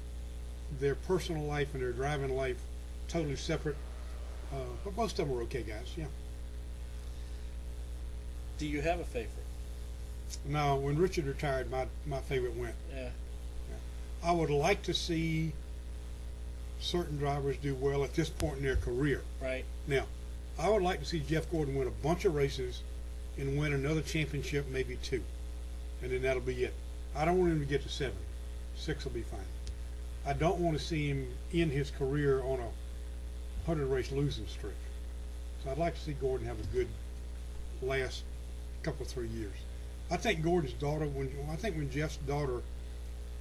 their personal life and their driving life totally separate. But most of them are okay guys, yeah. Do you have a favorite? No, when Richard retired, my favorite went. Yeah. I would like to see certain drivers do well at this point in their career. Right. Now, I would like to see Jeff Gordon win a bunch of races and win another championship, maybe 2. And then that'll be it. I don't want him to get to 7. 6 will be fine. I don't want to see him end his career on a 100-race losing streak. So I'd like to see Gordon have a good last couple, 3 years. I think Gordon's daughter, when Jeff's daughter,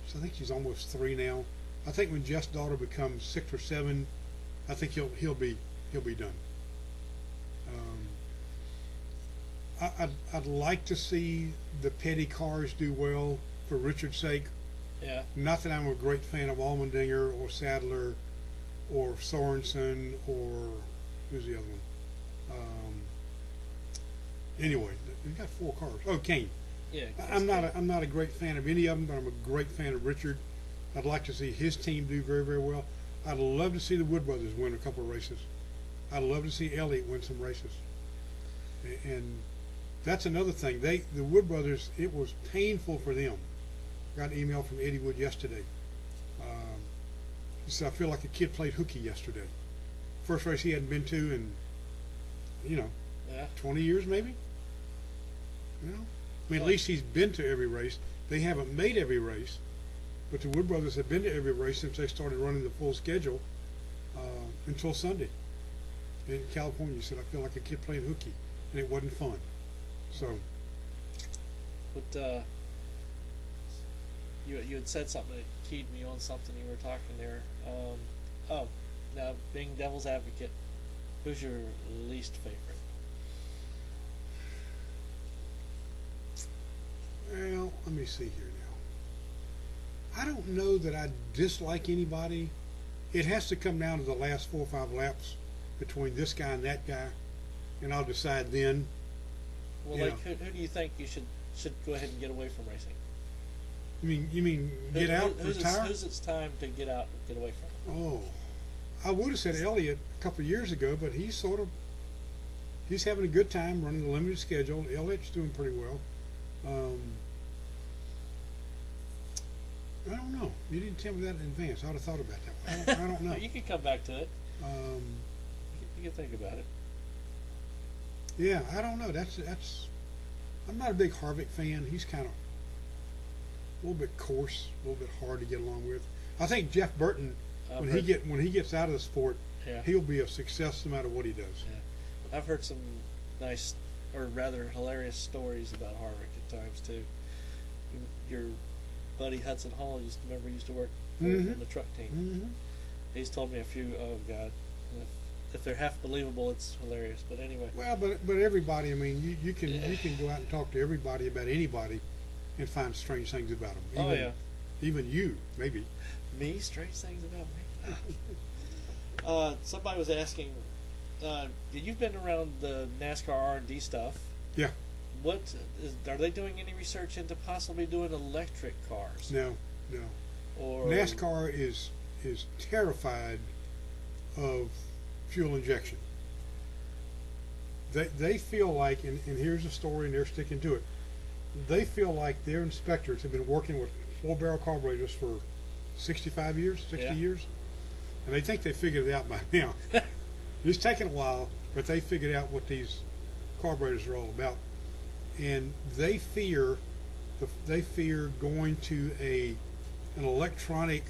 so I think she's almost 3 now. I think when Jeff's daughter becomes 6 or 7, I think he'll be done. I'd like to see the petty cars do well for Richard's sake. Yeah. Not that I'm a great fan of Allmendinger or Sadler or Sorensen or who's the other one? Anyway, we've got 4 cars. Oh, Kane. Yeah. I'm not a great fan of any of them, but I'm a great fan of Richard. I'd like to see his team do very, very well. I'd love to see the Wood brothers win a couple of races. I'd love to see Elliott win some races. And that's another thing. The Wood brothers, it was painful for them. Got an email from Eddie Wood yesterday. He said, "I feel like a kid played hooky yesterday. First race he hadn't been to in, 20 years maybe. I mean, at least he's been to every race. They haven't made every race, but the Wood brothers have been to every race since they started running the full schedule until Sunday. In California, he said, "I feel like a kid playing hooky, and it wasn't fun." So. But you had said something that keyed me on something you were talking there. Now being devil's advocate, who's your least favorite? Well, let me see here now. I don't know that I dislike anybody. It has to come down to the last 4 or 5 laps between this guy and that guy, and I'll decide then. Well, who do you think you should go ahead and get away from racing? You mean get out, retire? Who's it's time to get out and get away from? Oh, I would have said Elliott a couple of years ago, but he's having a good time running the limited schedule. Elliott's doing pretty well. I don't know. You didn't tell me that in advance. I would have thought about that. I don't know. You can come back to it. You can think about it. Yeah, I don't know. That's. I'm not a big Harvick fan. He's kind of a little bit coarse, a little bit hard to get along with. I think Jeff Burton, when he gets out of the sport, he'll be a success no matter what he does. Yeah. I've heard some nice, or rather hilarious stories about Harvick at times too. Your buddy Hudson Hall used to work on the truck team. Mm-hmm. He's told me a few. Oh God, if they're half believable, it's hilarious. But anyway. Well, but everybody. I mean, you can go out and talk to everybody about anybody, and find strange things about them. Even you, maybe. Me, strange things about me. Somebody was asking. You've been around the NASCAR R&D stuff. Yeah. Are they doing any research into possibly doing electric cars? No. Or NASCAR is terrified of fuel injection. They feel like, and here's a story, and they're sticking to it. They feel like their inspectors have been working with 4-barrel carburetors for 65 years, 60 years, and they think they figured it out by now. It's taken a while, but they figured out what these carburetors are all about, and they fear going to an electronic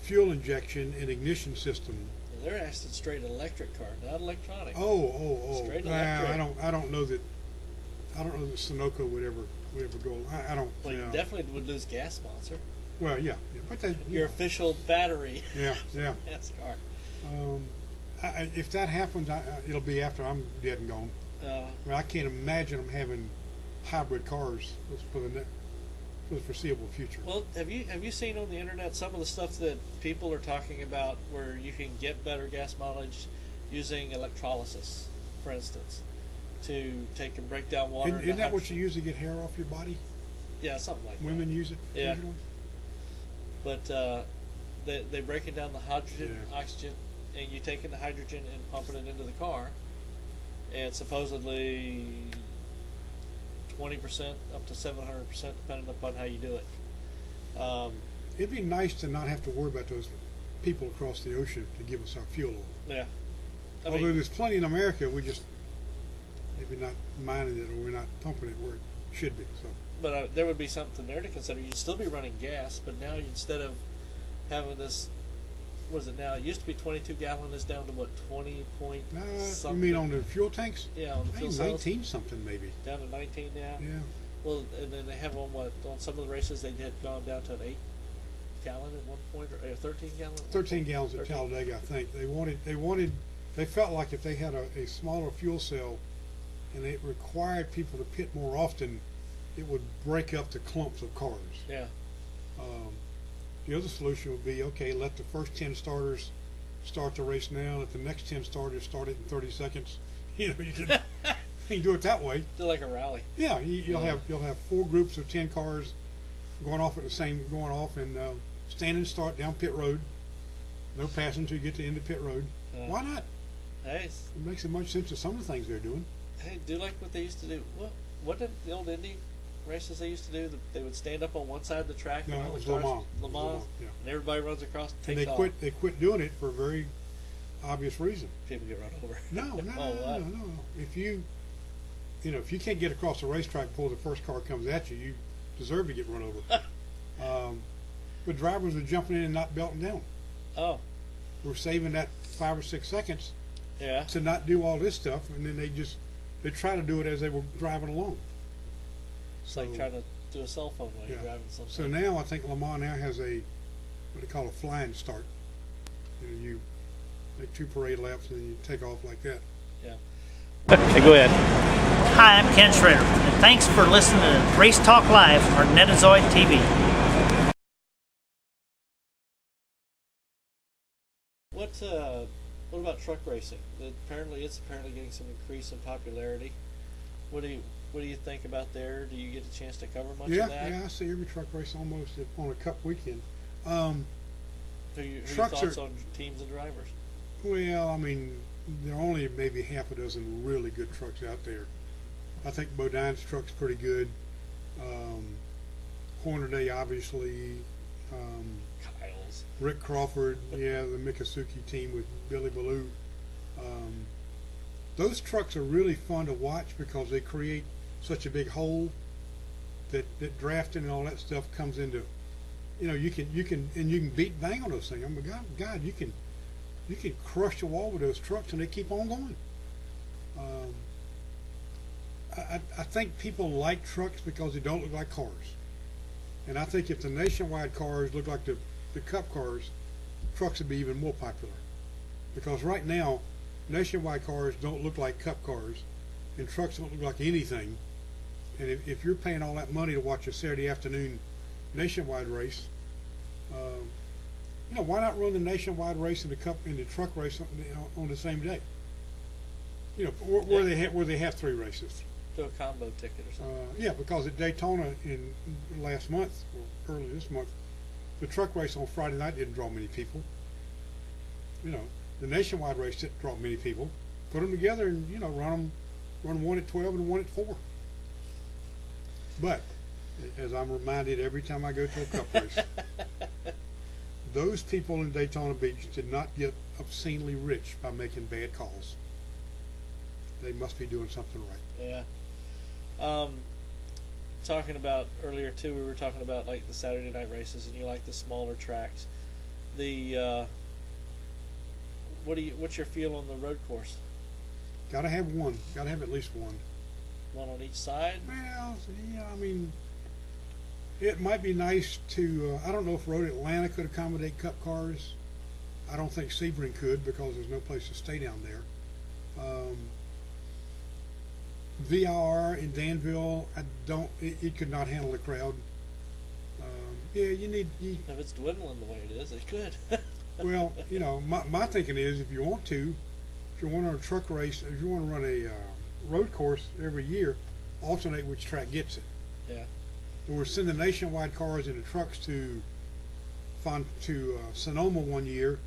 fuel injection and ignition system. Well, they're asking straight electric car, not electronic. Oh! Straight electric. I don't know that. I don't know that Sunoco would ever go. I don't. Well, you know. definitely would lose gas sponsor. Well, yeah, but they, Your official battery. Yeah. NASCAR. If that happens, it'll be after I'm dead and gone. I can't imagine them having hybrid cars for the foreseeable future. Well, have you seen on the internet some of the stuff that people are talking about where you can get better gas mileage using electrolysis, for instance, to take and break down water? Isn't that what you use to get hair off your body? Yeah, something like Women use it. Yeah. Usually? But they break it down the hydrogen, Yeah. oxygen, and you take in the hydrogen and pumping it into the car, and supposedly 20% up to 700%, depending upon how you do it. It'd be nice to not have to worry about those people across the ocean to give us our fuel oil. Yeah. Although there's plenty in America, we just maybe not mining it, or we're not pumping it where it should be. So. But there would be something there to consider. You'd still be running gas, but now instead of having this, what is it now? It used to be 22 gallon. It's down to what, 20 point You something? mean on the fuel tanks? Yeah, on the fuel I think cells. 19 something maybe. Down to 19 now. Yeah. Well, and then they have on some of the races they had gone down to an 8 gallon at one point, or 13 gallon. 13 gallons at Talladega, I think. They felt like if they had a smaller fuel cell and it required people to pit more often, it would break up the clumps of cars. Yeah. The other solution would be, okay, let the first 10 starters start the race now, let the next 10 starters start it in 30 seconds. You can do it that way. Do like a rally. Yeah, you'll have 4 groups of 10 cars going off and stand and start down pit road. No passing until you get to the end of pit road. Why not? Hey, It makes as much sense as some of the things they're doing. hey, do like what they used to do. What did the old Indy races they used to do? They would stand up on one side of the track. No, and it all was the Le cars, Mans. Le Mans, Yeah. and everybody runs across. And Takes they quit doing it for a very obvious reason. People get run over. No. If you can't get across the racetrack before the first car comes at you, you deserve to get run over. But drivers are jumping in and not belting down. Oh, We're saving that 5 or 6 seconds yeah. to not do all this stuff, and then they try to do it as they were driving along. It's like trying to do a cell phone while you're driving something. So now I think Le Mans now has what they call a flying start. You make 2 parade laps and then you take off like that. Yeah. Okay, go ahead. Hi, I'm Ken Schrader, and thanks for listening to Race Talk Live on Netazoid TV. What about truck racing? It's apparently getting some increase in popularity. What do you think about there? Do you get a chance to cover much of that? Yeah, I see every truck race almost on a Cup weekend. Who are your thoughts on teams and drivers? Well, I mean, there are only maybe half a dozen really good trucks out there. I think Bodine's truck's pretty good. Hornaday, obviously. Kyle's. Rick Crawford, yeah, the Mikasuki team with Billy Ballou. Those trucks are really fun to watch because they create such a big hole that drafting and all that stuff comes into. You can beat bang on those things. I mean, God, you can crush the wall with those trucks and they keep on going. I think people like trucks because they don't look like cars. And I think if the nationwide cars look like the Cup cars, trucks would be even more popular. Because right now, nationwide cars don't look like Cup cars, and trucks don't look like anything. And if you're paying all that money to watch a Saturday afternoon nationwide race, why not run the nationwide race and the truck race on the same day? Where they have 3 races. Do a combo ticket or something. Yeah, because at Daytona in last month, or early this month, the truck race on Friday night didn't draw many people. The nationwide race didn't draw many people. Put them together and run one at 12 and one at 4. But as I'm reminded every time I go to a Cup race, those people in Daytona Beach did not get obscenely rich by making bad calls. They must be doing something right. Yeah. Talking about earlier too, we were talking about like the Saturday night races, and you like the smaller tracks. What's your feel on the road course? Gotta have one. Gotta have at least one. one on each side? Well, yeah, I mean, it might be nice to. I don't know if Road Atlanta could accommodate Cup cars. I don't think Sebring could because there's no place to stay down there. VIR in Danville, I don't. It could not handle the crowd. Yeah, you need. If it's dwindling the way it is, it could. Well, you know, my thinking is if you want to run a truck race, if you want to run a road course every year, alternate which track gets it. Yeah. Or send the nationwide cars in the trucks to Sonoma one year,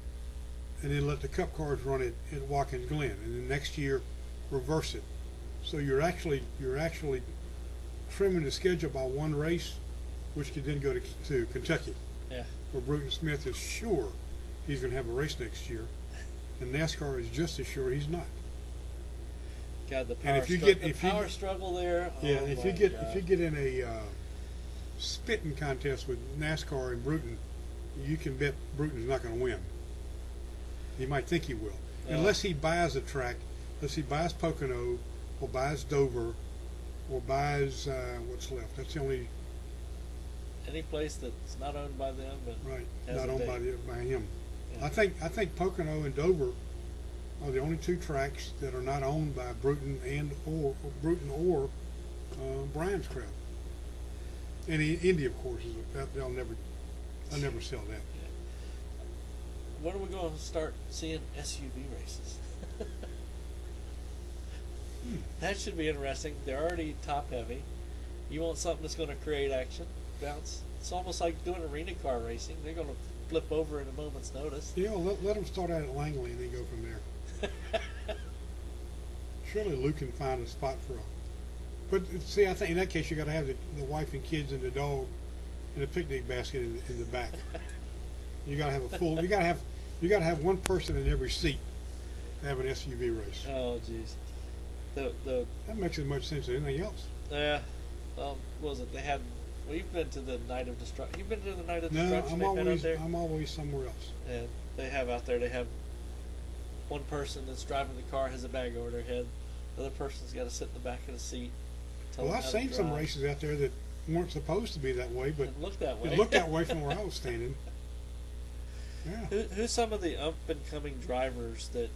and then let the Cup cars run it at Watkins Glen, and then next year reverse it. So you're actually trimming the schedule by one race, which could then go to Kentucky. Yeah. Where Bruton Smith is sure he's going to have a race next year, and NASCAR is just as sure he's not. God, the And power struggle there. Yeah, oh if my you God. get in a spitting contest with NASCAR and Bruton, you can bet Bruton's not going to win. You might think he will, unless he buys a track. Unless he buys Pocono, or buys Dover, or buys what's left. That's the only Any place that's not owned by them, but right has not a owned date. by him. Yeah. I think Pocono and Dover are the only two tracks that are not owned by Bruton or Brian's crowd. And Indy, of course, they'll never sell that. When are we going to start seeing SUV races? That should be interesting. They're already top heavy. You want something that's going to create action, bounce. It's almost like doing arena car racing. They're going to flip over in a moment's notice. You know, let them start out at Langley and then go from there. Surely Luke can find a spot for them. But see, I think in that case you got to have the wife and kids and the dog and a picnic basket in the back. You got to have a full. You got to have one person in every seat to have an SUV race. Oh, jeez. That makes as much sense as anything else. Yeah. What was it? They had. Well, you've been to the Night of Destruction. You've been to the Night of No, Destruction. They've been out there. I'm always somewhere else. And they have out there. They have one person that's driving the car has a bag over their head. The other person's got to sit in the back of the seat. tell Well, them I've how to seen some drive. races out there that weren't supposed to be that way, but It looked that way. it looked that way from where I was standing. Yeah. Who's some of the up and coming drivers that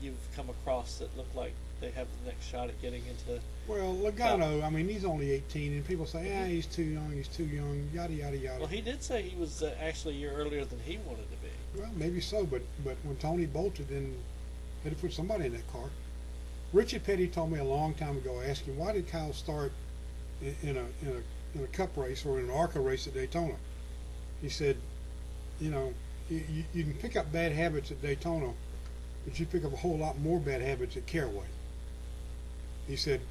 you've come across that look like they have the next shot at getting into? Well, Logano, I mean, he's only 18, and people say, he's too young, yada, yada, yada. Well, he did say he was actually a year earlier than he wanted to be. Well, maybe so, but when Tony bolted, then they had to put somebody in that car. Richard Petty told me a long time ago, I asked him, why did Kyle start in a cup race or in an ARCA race at Daytona? He said, you can pick up bad habits at Daytona, but you pick up a whole lot more bad habits at Caraway. He said,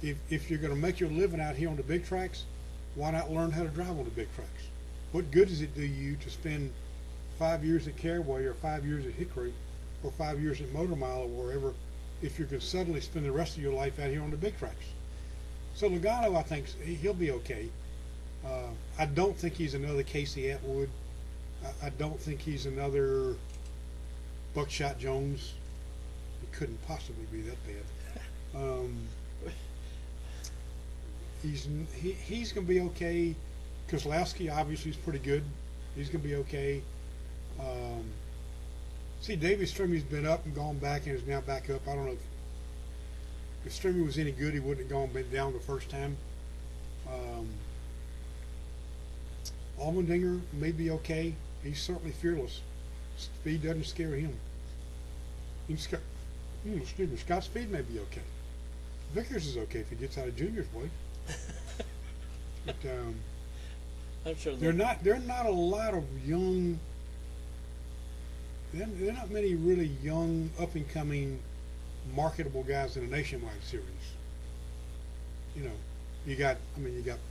if you're going to make your living out here on the big tracks, why not learn how to drive on the big tracks? What good does it do you to spend 5 years at Caraway or 5 years at Hickory or 5 years at Motor Mile or wherever if you can suddenly spend the rest of your life out here on the big tracks? So Logano, I think he'll be okay. I don't think he's another Casey Atwood. I don't think he's another Buckshot Jones. He couldn't possibly be that bad. He's going to be okay. Kozlowski obviously is pretty good. He's going to be okay. See, David Strimy's been up and gone back and is now back up. I don't know if Strimy was any good. He wouldn't have gone down the first time. Allmendinger may be okay. He's certainly fearless. Speed doesn't scare him. Scott Speed may be okay. Vickers is okay if he gets out of Junior's way. But I'm sure there are not a lot of young. There are not many really young, up and coming, marketable guys in the Nationwide series. You got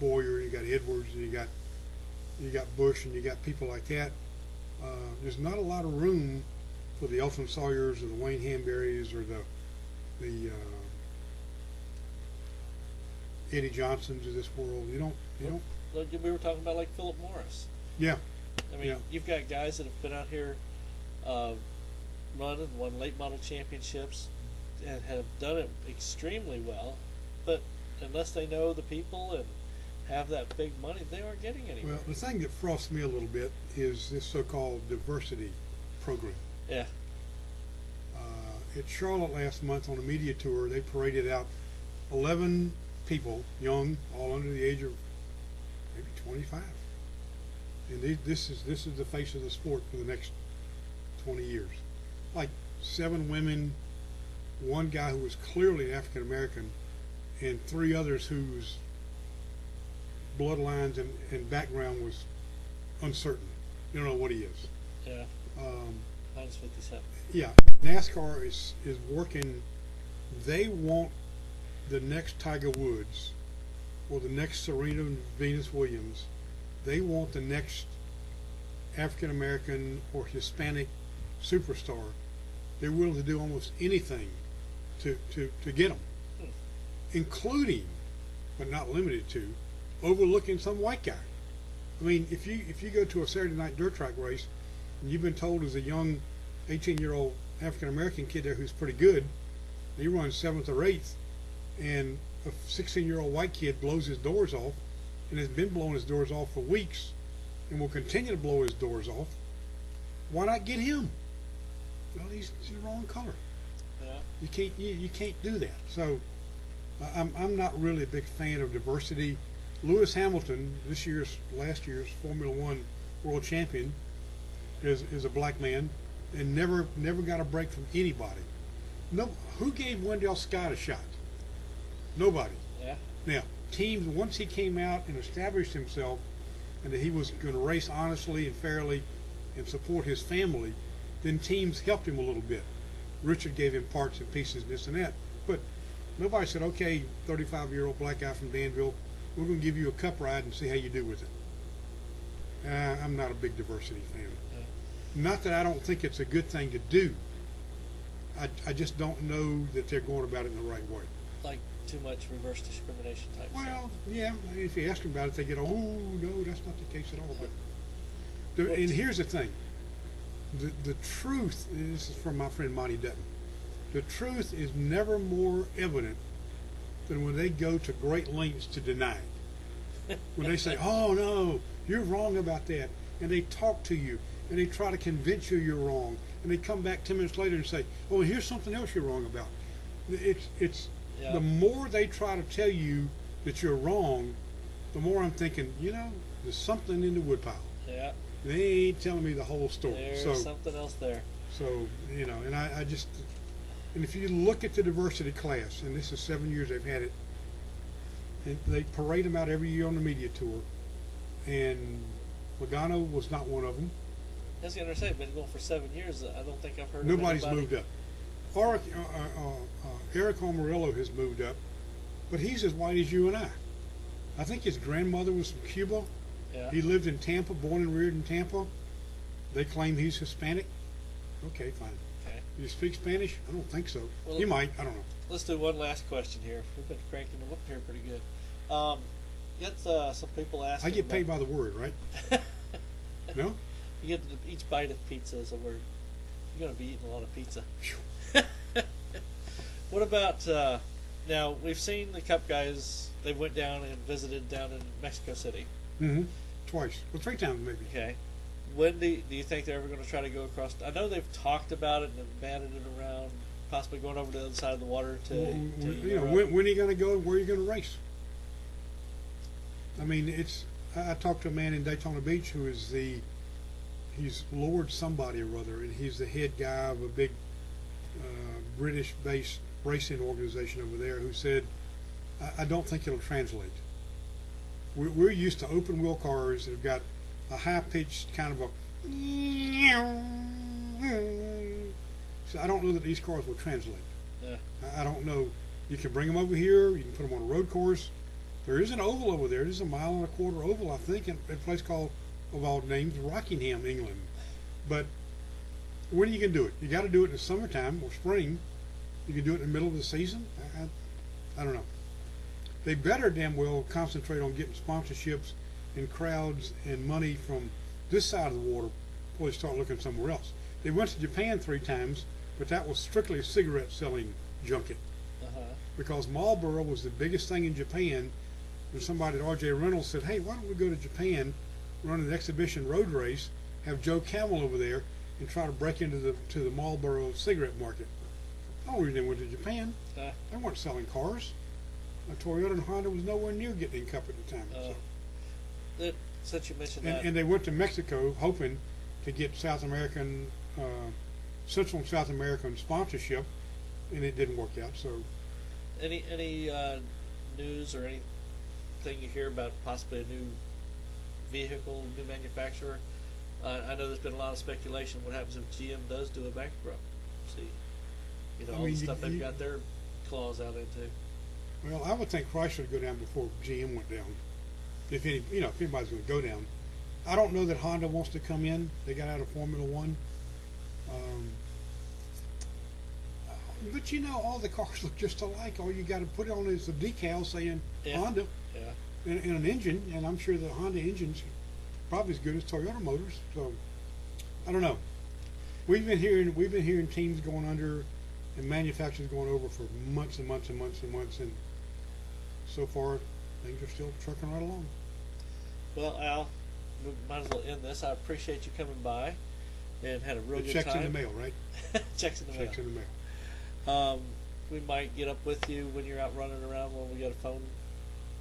Boyer, you got Edwards, and you got Bush, and you got people like that. There's not a lot of room for the Elton Sawyers or the Wayne Hanburys or the Eddie Johnsons of this world. You don't. Look, we were talking about like Philip Morris. Yeah. I mean, you've got guys that have been out here running, won late model championships, and have done it extremely well, but unless they know the people and have that big money, they aren't getting anywhere. Well, the thing that frosts me a little bit is this so-called diversity program. Yeah. At Charlotte last month on a media tour, they paraded out 11 people, young, all under the age of maybe 25. And this is the face of the sport for the next 20 years. Like 7 women, 1 guy who was clearly African American, and 3 others whose bloodlines and background was uncertain. You don't know what he is. Yeah. Mine's 57. Yeah, NASCAR is working. They want the next Tiger Woods or the next Serena Venus Williams. They want the next African American or Hispanic superstar. They're willing to do almost anything to get them, including, but not limited to, overlooking some white guy. I mean, if you go to a Saturday night dirt track race and you've been told as a young 18-year-old African American kid there who's pretty good, he runs 7th or 8th, and a 16-year-old white kid blows his doors off and has been blowing his doors off for weeks and will continue to blow his doors off, why not get him? Well, he's the wrong color. Yeah. You can't do that. So I'm not really a big fan of diversity. Lewis Hamilton, last year's Formula One world champion, is a black man and never got a break from anybody. No, who gave Wendell Scott a shot? Nobody. Yeah. Now, teams, once he came out and established himself and that he was going to race honestly and fairly and support his family, then teams helped him a little bit. Richard gave him parts and pieces, this and that. But nobody said, okay, 35-year-old black guy from Danville, we're going to give you a cup ride and see how you do with it. I'm not a big diversity fan. Yeah. Not that I don't think it's a good thing to do. I just don't know that they're going about it in the right way. Like too much reverse discrimination type stuff. Well, yeah, if you ask them about it, they get, oh, no, that's not the case at all. But and here's the thing. The truth, this is from my friend Monty Dutton, the truth is never more evident than when they go to great lengths to deny it. When they say, oh, no, you're wrong about that, and they talk to you, and they try to convince you you're wrong, and they come back 10 minutes later and say, oh, here's something else you're wrong about. It's Yeah. The more they try to tell you that you're wrong, the more I'm thinking, there's something in the woodpile. Yeah. They ain't telling me the whole story. There's something else there. So, and I just, and if you look at the diversity class, and this is 7 years they've had it, and they parade them out every year on the media tour, and Logano was not one of them. I was going to say, been going for 7 years. I don't think I've heard Nobody's of anybody. moved up. Eric Almirola has moved up, but he's as white as you and I. I think his grandmother was from Cuba. Yeah. He lived in Tampa, born and reared in Tampa. They claim he's Hispanic. Okay, fine. Okay. Do you speak Spanish? I don't think so. Well, He might. I don't know. Let's do one last question here. We've been cranking them up here pretty good. Get some people asking. I get paid by the word, right? No? You get each bite of pizza is a word. You're going to be eating a lot of pizza. What about now? We've seen the Cup guys. They went down and visited down in Mexico City. Mm-hmm. Twice. Well, 3 times maybe. Okay. When do you think they're ever going to try to go across? I know they've talked about it and have batted it around, possibly going over to the other side of the water to when are you going to go and where are you going to race? I mean, I talked to a man in Daytona Beach who is he's Lord somebody or other, and he's the head guy of a big British-based racing organization over there, who said, I don't think it'll translate. We're used to open wheel cars that have got a high-pitched kind of a, so I don't know that these cars will translate. Yeah. I don't know. You can bring them over here, you can put them on a road course. There is an oval over there. There's a 1.25 mile oval, I think, in a place called, of all names, Rockingham, England. But when are you going to do it? You got to do it in the summertime or spring. You can do it in the middle of the season. I don't know. They better damn well concentrate on getting sponsorships and crowds and money from this side of the water before they start looking somewhere else. They went to Japan 3 times, but that was strictly a cigarette selling junket. Uh-huh. Because Marlboro was the biggest thing in Japan. And somebody at R.J. Reynolds said, hey, why don't we go to Japan, run an exhibition road race, have Joe Camel over there, and try to break into the Marlboro cigarette market. The only reason they went to Japan, they weren't selling cars. Toyota and Honda was nowhere near getting in cup at the time. Since you mentioned that. And they went to Mexico hoping to get Central and South American sponsorship, and it didn't work out. So, any news or anything you hear about possibly a new vehicle, new manufacturer? I know there's been a lot of speculation. What happens if GM does do a bankruptcy? All the stuff they've got their claws out into. Well, I would think Chrysler would go down before GM went down. If anybody's going to go down. I don't know that Honda wants to come in. They got out of Formula One. But all the cars look just alike. All you got to put on is a decal saying Honda and an engine, and I'm sure the Honda engine's probably as good as Toyota motors. So I don't know. We've been hearing teams going under and manufacturers going over for months and months and months and months, and so far things are still trucking right along. Well, Al, we might as well end this. I appreciate you coming by and had a real good time. Checks in the mail, right? Checks in the mail. Checks in the mail. We might get up with you when you're out running around when we got a phone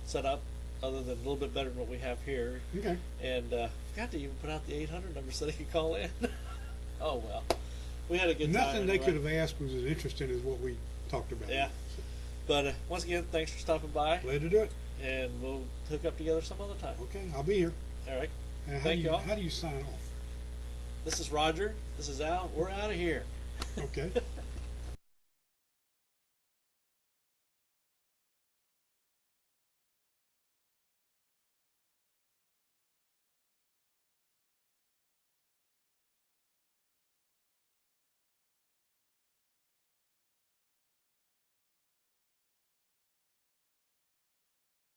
set up, other than a little bit better than what we have here. Okay. And forgot to even put out the 800 number so they could call in. Oh, well. We had a good time. Nothing they could have asked was as interesting as what we talked about. Yeah. So. But once again, thanks for stopping by. Glad to do it. And we'll hook up together some other time. Okay, I'll be here. All right. Thank you all. How do you sign off? This is Roger. This is Al. We're out of here. Okay.